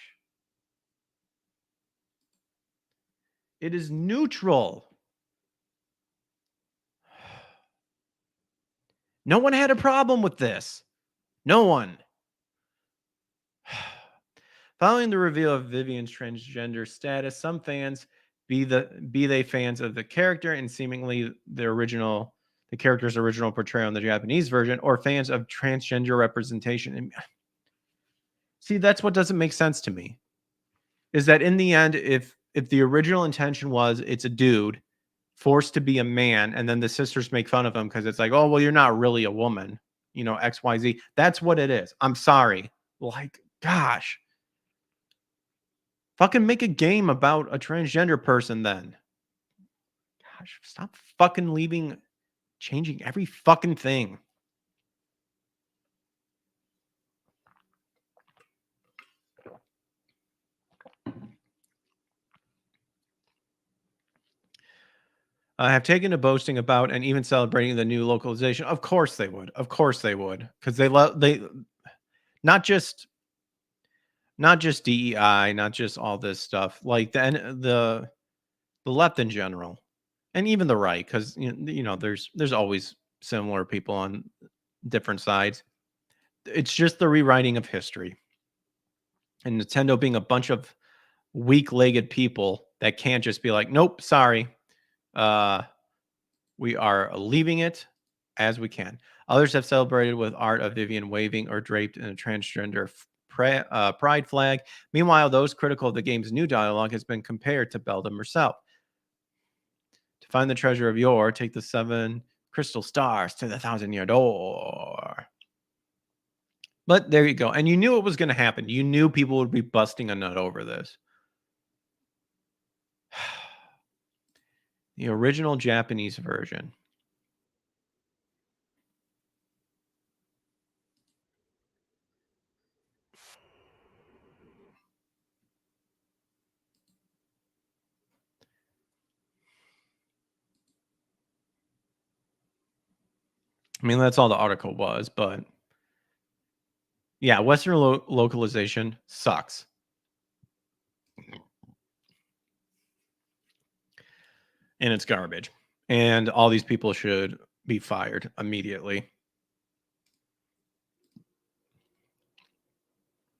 It is neutral. No one had a problem with this. No one. Following the reveal of Vivian's transgender status, some fans, be they fans of the character and seemingly the character's original portrayal in the Japanese version, or fans of transgender representation. And see, that's what doesn't make sense to me. Is that in the end, if the original intention was it's a dude forced to be a man, and then the sisters make fun of him because it's like, oh, well, you're not really a woman, you know, XYZ. That's what it is. I'm sorry. Like, gosh. Fucking make a game about a transgender person then. Gosh, stop fucking changing every fucking thing. I have taken to boasting about and even celebrating the new localization. Of course they would. Of course they would. Because they not just DEI, not just all this stuff, like the left in general, and even the right, because you know there's always similar people on different sides. It's just the rewriting of history, and Nintendo being a bunch of weak-legged people that can't just be like, nope, sorry, we are leaving it as we can. Others have celebrated with art of Vivian waving or draped in a transgender pride flag. Meanwhile, those critical of the game's new dialogue has been compared to Beldam herself. To find the treasure of yore, take the 7 crystal stars to the 1,000-year door. But there you go. And you knew it was going to happen. You knew people would be busting a nut over this. The original Japanese version. I mean, that's all the article was, but yeah, Western localization sucks. And it's garbage. And all these people should be fired immediately.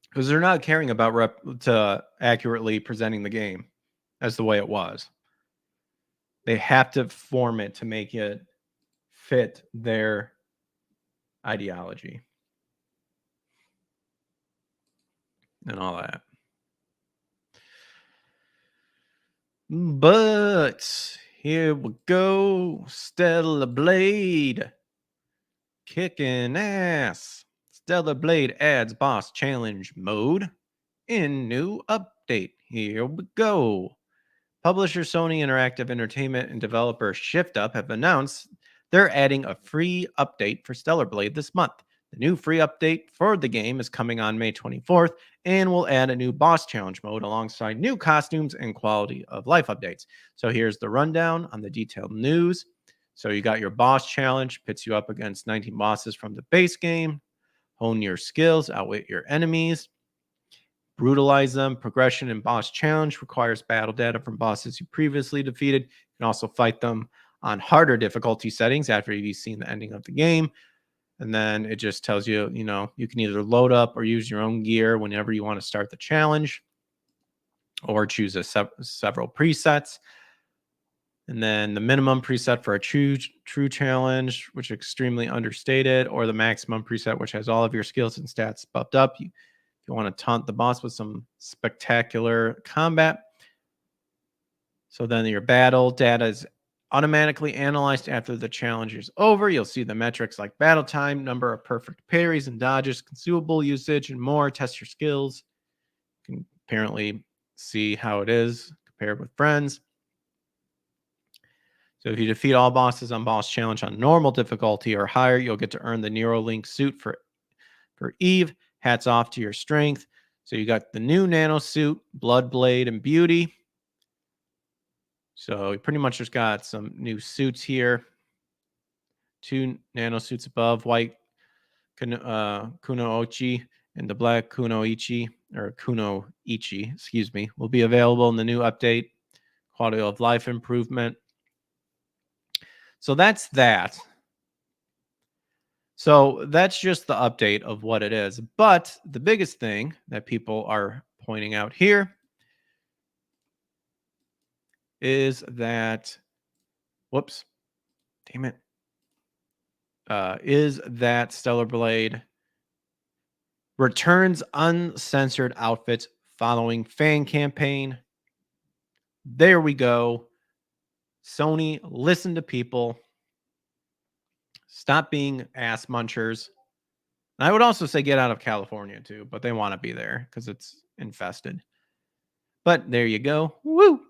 Because they're not caring about accurately presenting the game as the way it was. They have to form it to make it fit their ideology and all that. But here we go. Stellar Blade kicking ass. Stellar Blade adds boss challenge mode in new update. Here we go. Publisher Sony Interactive Entertainment and developer ShiftUp have announced they're adding a free update for Stellar Blade this month. The new free update for the game is coming on May 24th and will add a new boss challenge mode alongside new costumes and quality of life updates. So here's the rundown on the detailed news. So you got your boss challenge, pits you up against 19 bosses from the base game. Hone your skills, outwit your enemies. Brutalize them. Progression and boss challenge requires battle data from bosses you previously defeated. You can also fight them on harder difficulty settings after you've seen the ending of the game. And then it just tells you, you can either load up or use your own gear whenever you want to start the challenge, or choose several presets. And then the minimum preset for a true challenge, which is extremely understated, or the maximum preset, which has all of your skills and stats buffed up. If you want to taunt the boss with some spectacular combat. So then your battle data is automatically analyzed after the challenge is over. You'll see the metrics like battle time, number of perfect parries and dodges, consumable usage, and more. Test your skills. You can apparently see how it is compared with friends. So if you defeat all bosses on boss challenge on normal difficulty or higher, you'll get to earn the Neuralink suit for Eve. Hats off to your strength. So you got the new nano suit, Blood Blade, and Beauty. So you pretty much just got some new suits here. 2 nano suits above, white Kuno-Ochi and the black Kuno-Ichi, or Kuno-Ichi, excuse me, will be available in the new update. Quality of life improvement. So that's that. So that's just the update of what it is. But the biggest thing that people are pointing out here is that, whoops, damn it, is that Stellar Blade returns uncensored outfits following fan campaign. There we go. Sony, listen to people. Stop being ass munchers. And I would also say get out of California too, but they want to be there because it's infested. But there you go. Woo!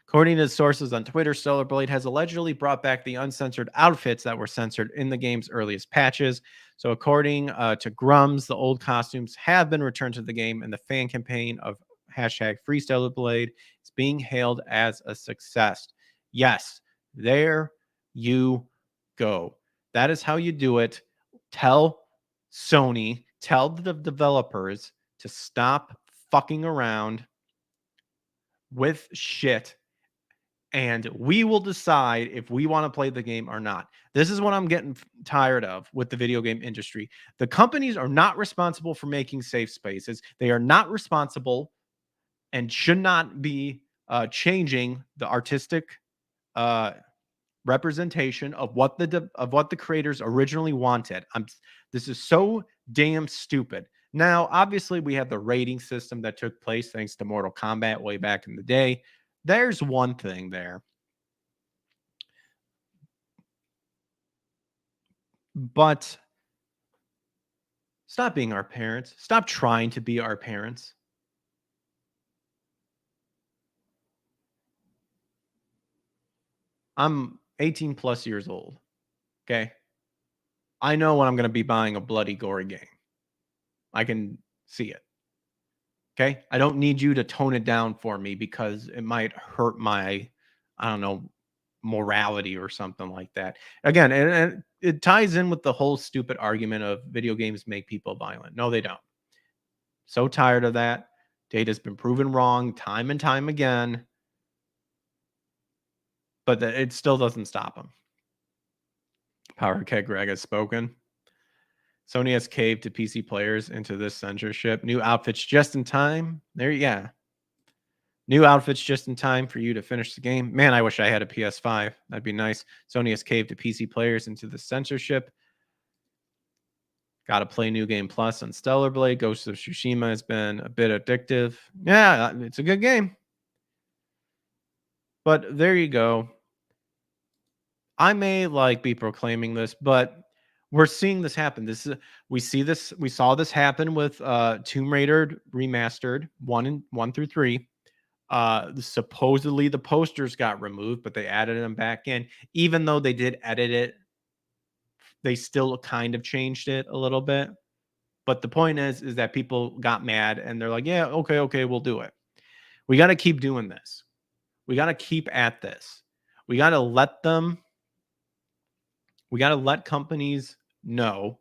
According to sources on Twitter, Stellar Blade has allegedly brought back the uncensored outfits that were censored in the game's earliest patches. So according to Grums, the old costumes have been returned to the game, and the fan campaign of #FreeStellarBlade is being hailed as a success. Yes, there you go. That is how you do it. Tell Sony, tell the developers to stop fucking around with shit, and we will decide if we want to play the game or not. This is what I'm getting tired of with the video game industry. The companies are not responsible for making safe spaces. They are not responsible and should not be changing the artistic representation of what the creators originally wanted. This is so damn stupid. Now, obviously, we have the rating system that took place thanks to Mortal Kombat way back in the day. There's one thing there. But Stop being our parents. Stop trying to be our parents. I'm 18 plus years old. Okay. I know when I'm going to be buying a bloody, gory game. I can see it. Okay. I don't need you to tone it down for me because it might hurt my, I don't know, morality or something like that. Again, and it ties in with the whole stupid argument of video games make people violent. No, they don't. So tired of that. Data's been proven wrong time and time again. But it still doesn't stop them. Power Keg Greg has spoken. Sony has caved to PC players into this censorship. New outfits just in time. Yeah. New outfits just in time for you to finish the game. Man, I wish I had a PS5. That'd be nice. Sony has caved to PC players into the censorship. Got to play New Game Plus on Stellar Blade. Ghost of Tsushima has been a bit addictive. Yeah, it's a good game. But there you go. I may be proclaiming this, but we're seeing this happen. We saw this happen with Tomb Raider Remastered 1 through 3. Supposedly the posters got removed, but they added them back in. Even though they did edit it, they still kind of changed it a little bit. But the point is that people got mad and they're like, yeah, okay, we'll do it. We got to keep doing this. We got to keep at this. We got to let companies know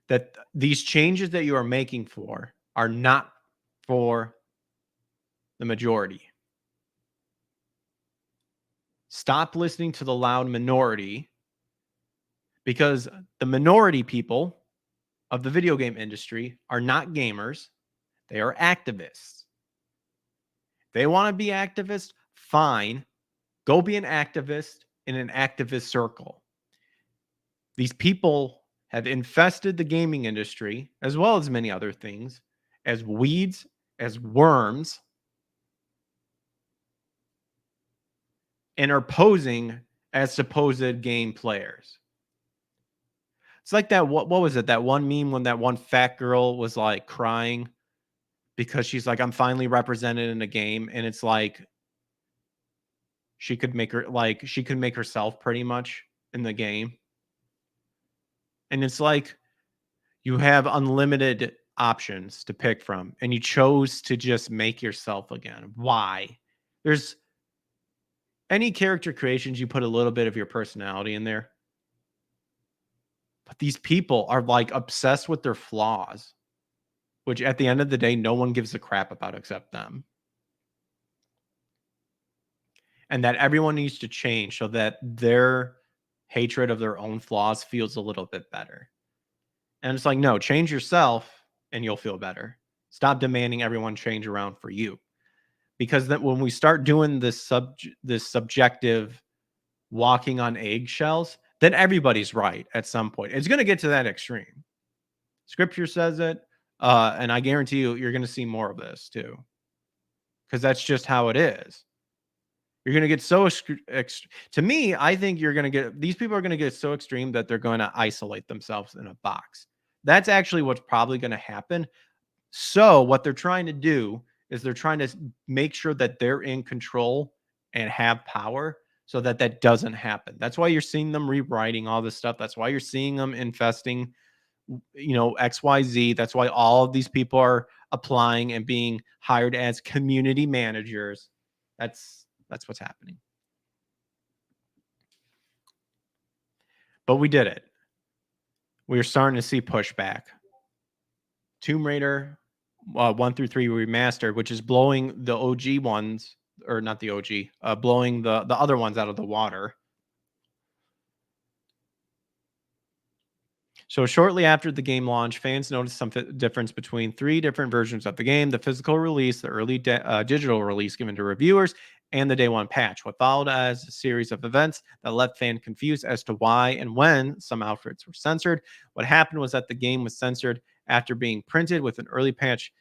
that these changes that you are making are not for the majority. Stop listening to the loud minority, because the minority people of the video game industry are not gamers. They are activists. They want to be activists, fine. Go be an activist in an activist circle. These people have infested the gaming industry, as well as many other things, as weeds, as worms, and are posing as supposed game players. It's like that. What was it? That one meme when that one fat girl was like crying because she's like, I'm finally represented in a game. And it's like, she could make herself pretty much in the game. And it's like, you have unlimited options to pick from, and you chose to just make yourself again. Why? There's any character creations, you put a little bit of your personality in there. But these people are obsessed with their flaws, which at the end of the day, no one gives a crap about except them. And that everyone needs to change so that their hatred of their own flaws feels a little bit better. And it's like, no, change yourself and you'll feel better. Stop demanding everyone change around for you. Because that when we start doing this subjective walking on eggshells, then everybody's right at some point. It's going to get to that extreme. Scripture says it. And I guarantee you're going to see more of this too. Because that's just how it is. You're going to get so to me, I think these people are going to get so extreme that they're going to isolate themselves in a box. That's actually what's probably going to happen. So what they're trying to do is they're trying to make sure that they're in control and have power so that that doesn't happen. That's why you're seeing them rewriting all this stuff. That's why you're seeing them infesting, XYZ. That's why all of these people are applying and being hired as community managers. That's what's happening. But we did it. We're starting to see pushback. Tomb Raider 1 through 3 remastered, which is blowing the OG ones, or not the OG, blowing the other ones out of the water. So shortly after the game launch, fans noticed some difference between 3 different versions of the game: the physical release, the early digital release given to reviewers, and the day one patch. What followed as a series of events that left fans confused as to why and when some outfits were censored. What happened was that the game was censored after being printed with an early patch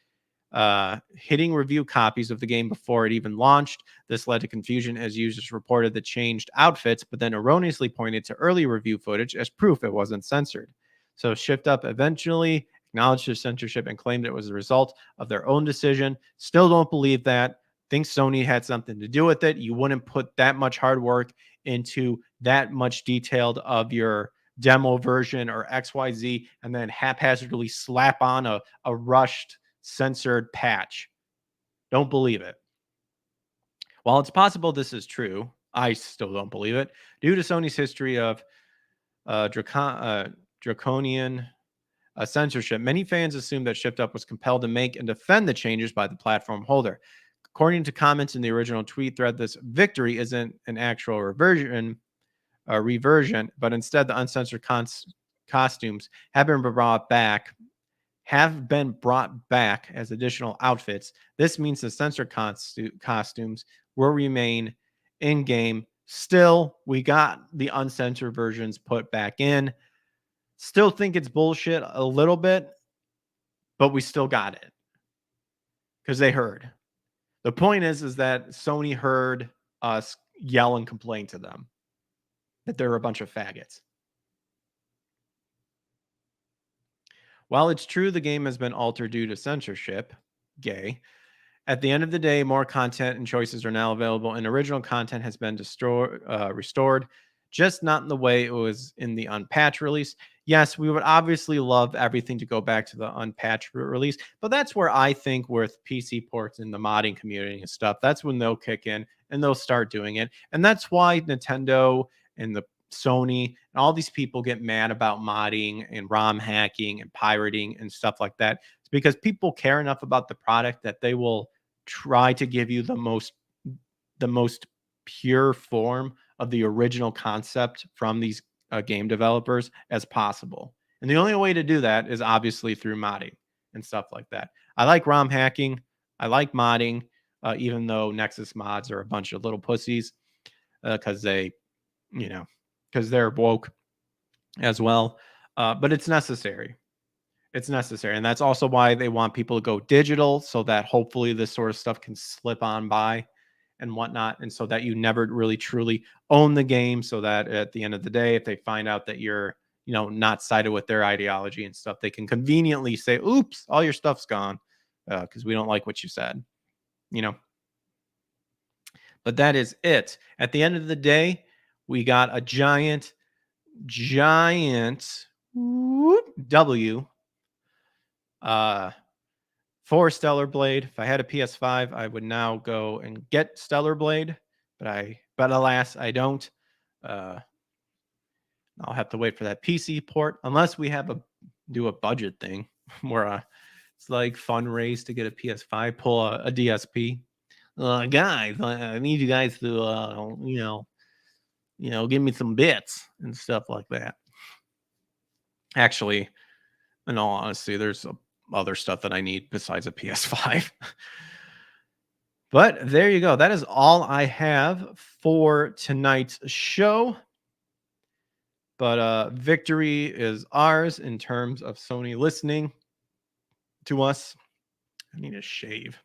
hitting review copies of the game before it even launched. This led to confusion as users reported the changed outfits, but then erroneously pointed to early review footage as proof it wasn't censored. So Shift Up eventually acknowledged the censorship and claimed it was the result of their own decision. Still don't believe that. Think Sony had something to do with it. You wouldn't put that much hard work into that much detailed of your demo version or XYZ and then haphazardly slap on a rushed censored patch. Don't believe it. While it's possible this is true, I still don't believe it. Due to Sony's history of draconian censorship, many fans assumed that Shift Up was compelled to make and defend the changes by the platform holder. According to comments in the original tweet thread, this victory isn't an actual reversion, but instead the uncensored costumes have been brought back as additional outfits. This means the censored costumes will remain in game. Still, we got the uncensored versions put back in. Still think it's bullshit a little bit, but we still got it because they heard. The point is that Sony heard us yell and complain to them that they're a bunch of faggots. While it's true the game has been altered due to censorship, gay, at the end of the day, more content and choices are now available, and original content has been restored, just not in the way it was in the unpatched release. Yes, we would obviously love everything to go back to the unpatched release, but that's where I think with PC ports and the modding community and stuff, that's when they'll kick in and they'll start doing it. And that's why Nintendo and the Sony and all these people get mad about modding and ROM hacking and pirating and stuff like that. It's because people care enough about the product that they will try to give you the most pure form of the original concept from these game developers as possible. And the only way to do that is obviously through modding and stuff like that. I like ROM hacking. I like modding, even though Nexus mods are a bunch of little pussies because they're woke as well. But it's necessary. It's necessary. And that's also why they want people to go digital so that hopefully this sort of stuff can slip on by and whatnot. And so that you never really truly own the game, so that at the end of the day, if they find out that you're, not sided with their ideology and stuff, they can conveniently say, oops, all your stuff's gone because we don't like what you said, But that is it. At the end of the day, we got a giant W for Stellar Blade. If I had a PS5, I would now go and get Stellar Blade, but alas, I don't. I'll have to wait for that PC port unless we do a budget thing where it's like fundraise to get a PS5, pull a DSP. Guys, I need you guys to give me some bits and stuff like that. Actually, in all honesty, there's other stuff that I need besides a PS5. But there you go. That is all I have for tonight's show. But victory is ours in terms of Sony listening to us. I need a shave.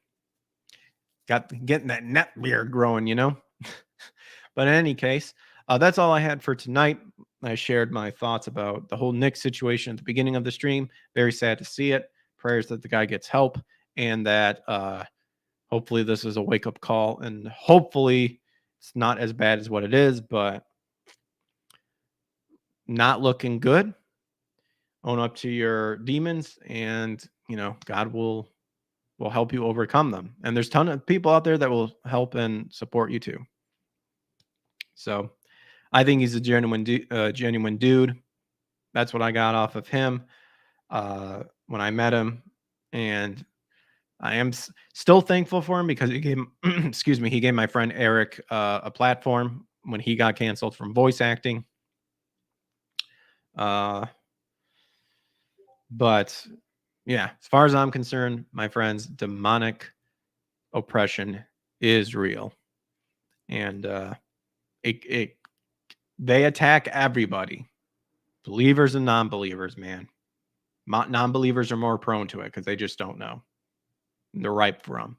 Getting that neck beard growing, But in any case, that's all I had for tonight. I shared my thoughts about the whole Nick situation at the beginning of the stream. Very sad to see it. Prayers that the guy gets help and that hopefully this is a wake-up call and hopefully it's not as bad as what it is, but not looking good. Own up to your demons and, God will help you overcome them. And there's a ton of people out there that will help and support you too. So I think he's a genuine dude. That's what I got off of him when I met him. And I am still thankful for him because he gave, he gave my friend Eric a platform when he got canceled from voice acting. But yeah, as far as I'm concerned, my friends, demonic oppression is real. And they attack everybody, believers and non-believers, man. Non-believers are more prone to it because they just don't know. They're ripe for them.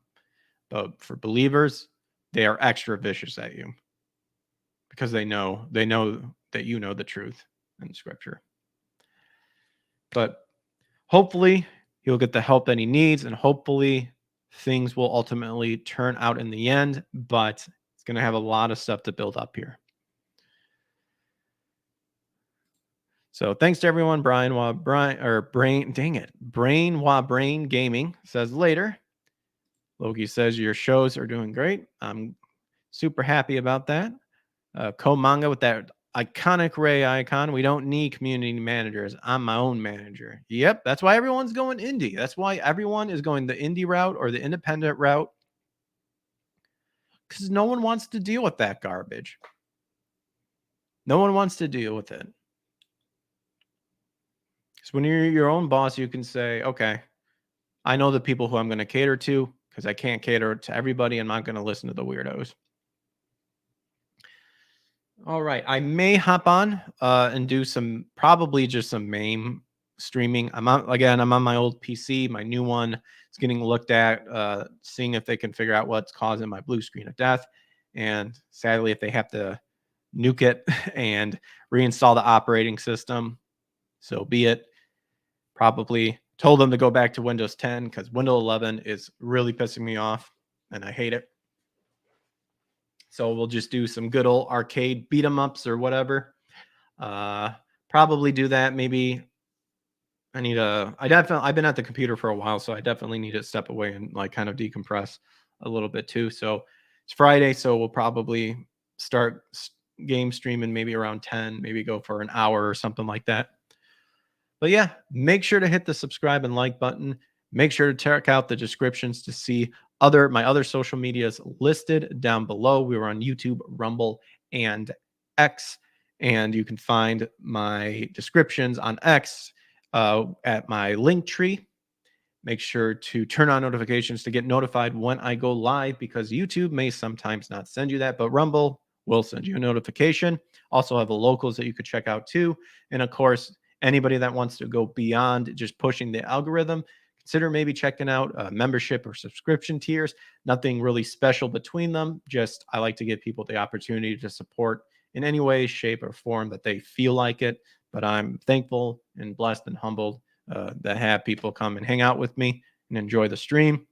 But for believers, they are extra vicious at you because they know that you know the truth in Scripture. But hopefully he'll get the help that he needs, and hopefully things will ultimately turn out in the end, but it's going to have a lot of stuff to build up here. So thanks to everyone. Brain Gaming says later. Loki says your shows are doing great. I'm super happy about that. Co-manga with that iconic Ray icon. We don't need community managers. I'm my own manager. Yep, that's why everyone's going indie. That's why everyone is going the indie route or the independent route, because no one wants to deal with that garbage. No one wants to deal with it. So when you're your own boss, you can say, okay, I know the people who I'm going to cater to, because I can't cater to everybody. I'm not going to listen to the weirdos. All right. I may hop on and do probably just some MAME streaming. I'm on my old PC. My new one is getting looked at, seeing if they can figure out what's causing my blue screen of death. And sadly, if they have to nuke it and reinstall the operating system, so be it. Probably told them to go back to Windows 10 because Windows 11 is really pissing me off and I hate it. So we'll just do some good old arcade beat 'em ups or whatever. Probably do that. Maybe I've been at the computer for a while, so I definitely need to step away and like kind of decompress a little bit too. So it's Friday, so we'll probably start game streaming maybe around 10, maybe go for an hour or something like that. But yeah, make sure to hit the subscribe and like button. Make sure to check out the descriptions to see my other social medias listed down below. We were on YouTube, Rumble, and X. And you can find my descriptions on X at my link tree. Make sure to turn on notifications to get notified when I go live, because YouTube may sometimes not send you that, but Rumble will send you a notification. Also have the locals that you could check out too. And of course, anybody that wants to go beyond just pushing the algorithm, consider maybe checking out membership or subscription tiers. Nothing really special between them. Just I like to give people the opportunity to support in any way, shape, or form that they feel like it. But I'm thankful and blessed and humbled that have people come and hang out with me and enjoy the stream.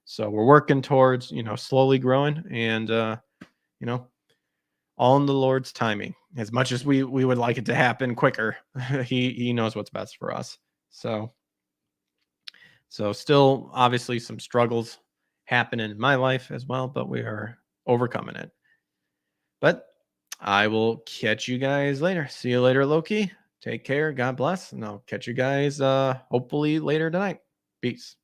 So we're working towards, slowly growing and, all in the Lord's timing. As much as we would like it to happen quicker, he knows what's best for us. So still obviously some struggles happening in my life as well, but we are overcoming it. But I will catch you guys later. See you later, Loki. Take care. God bless. And I'll catch you guys hopefully later tonight. Peace.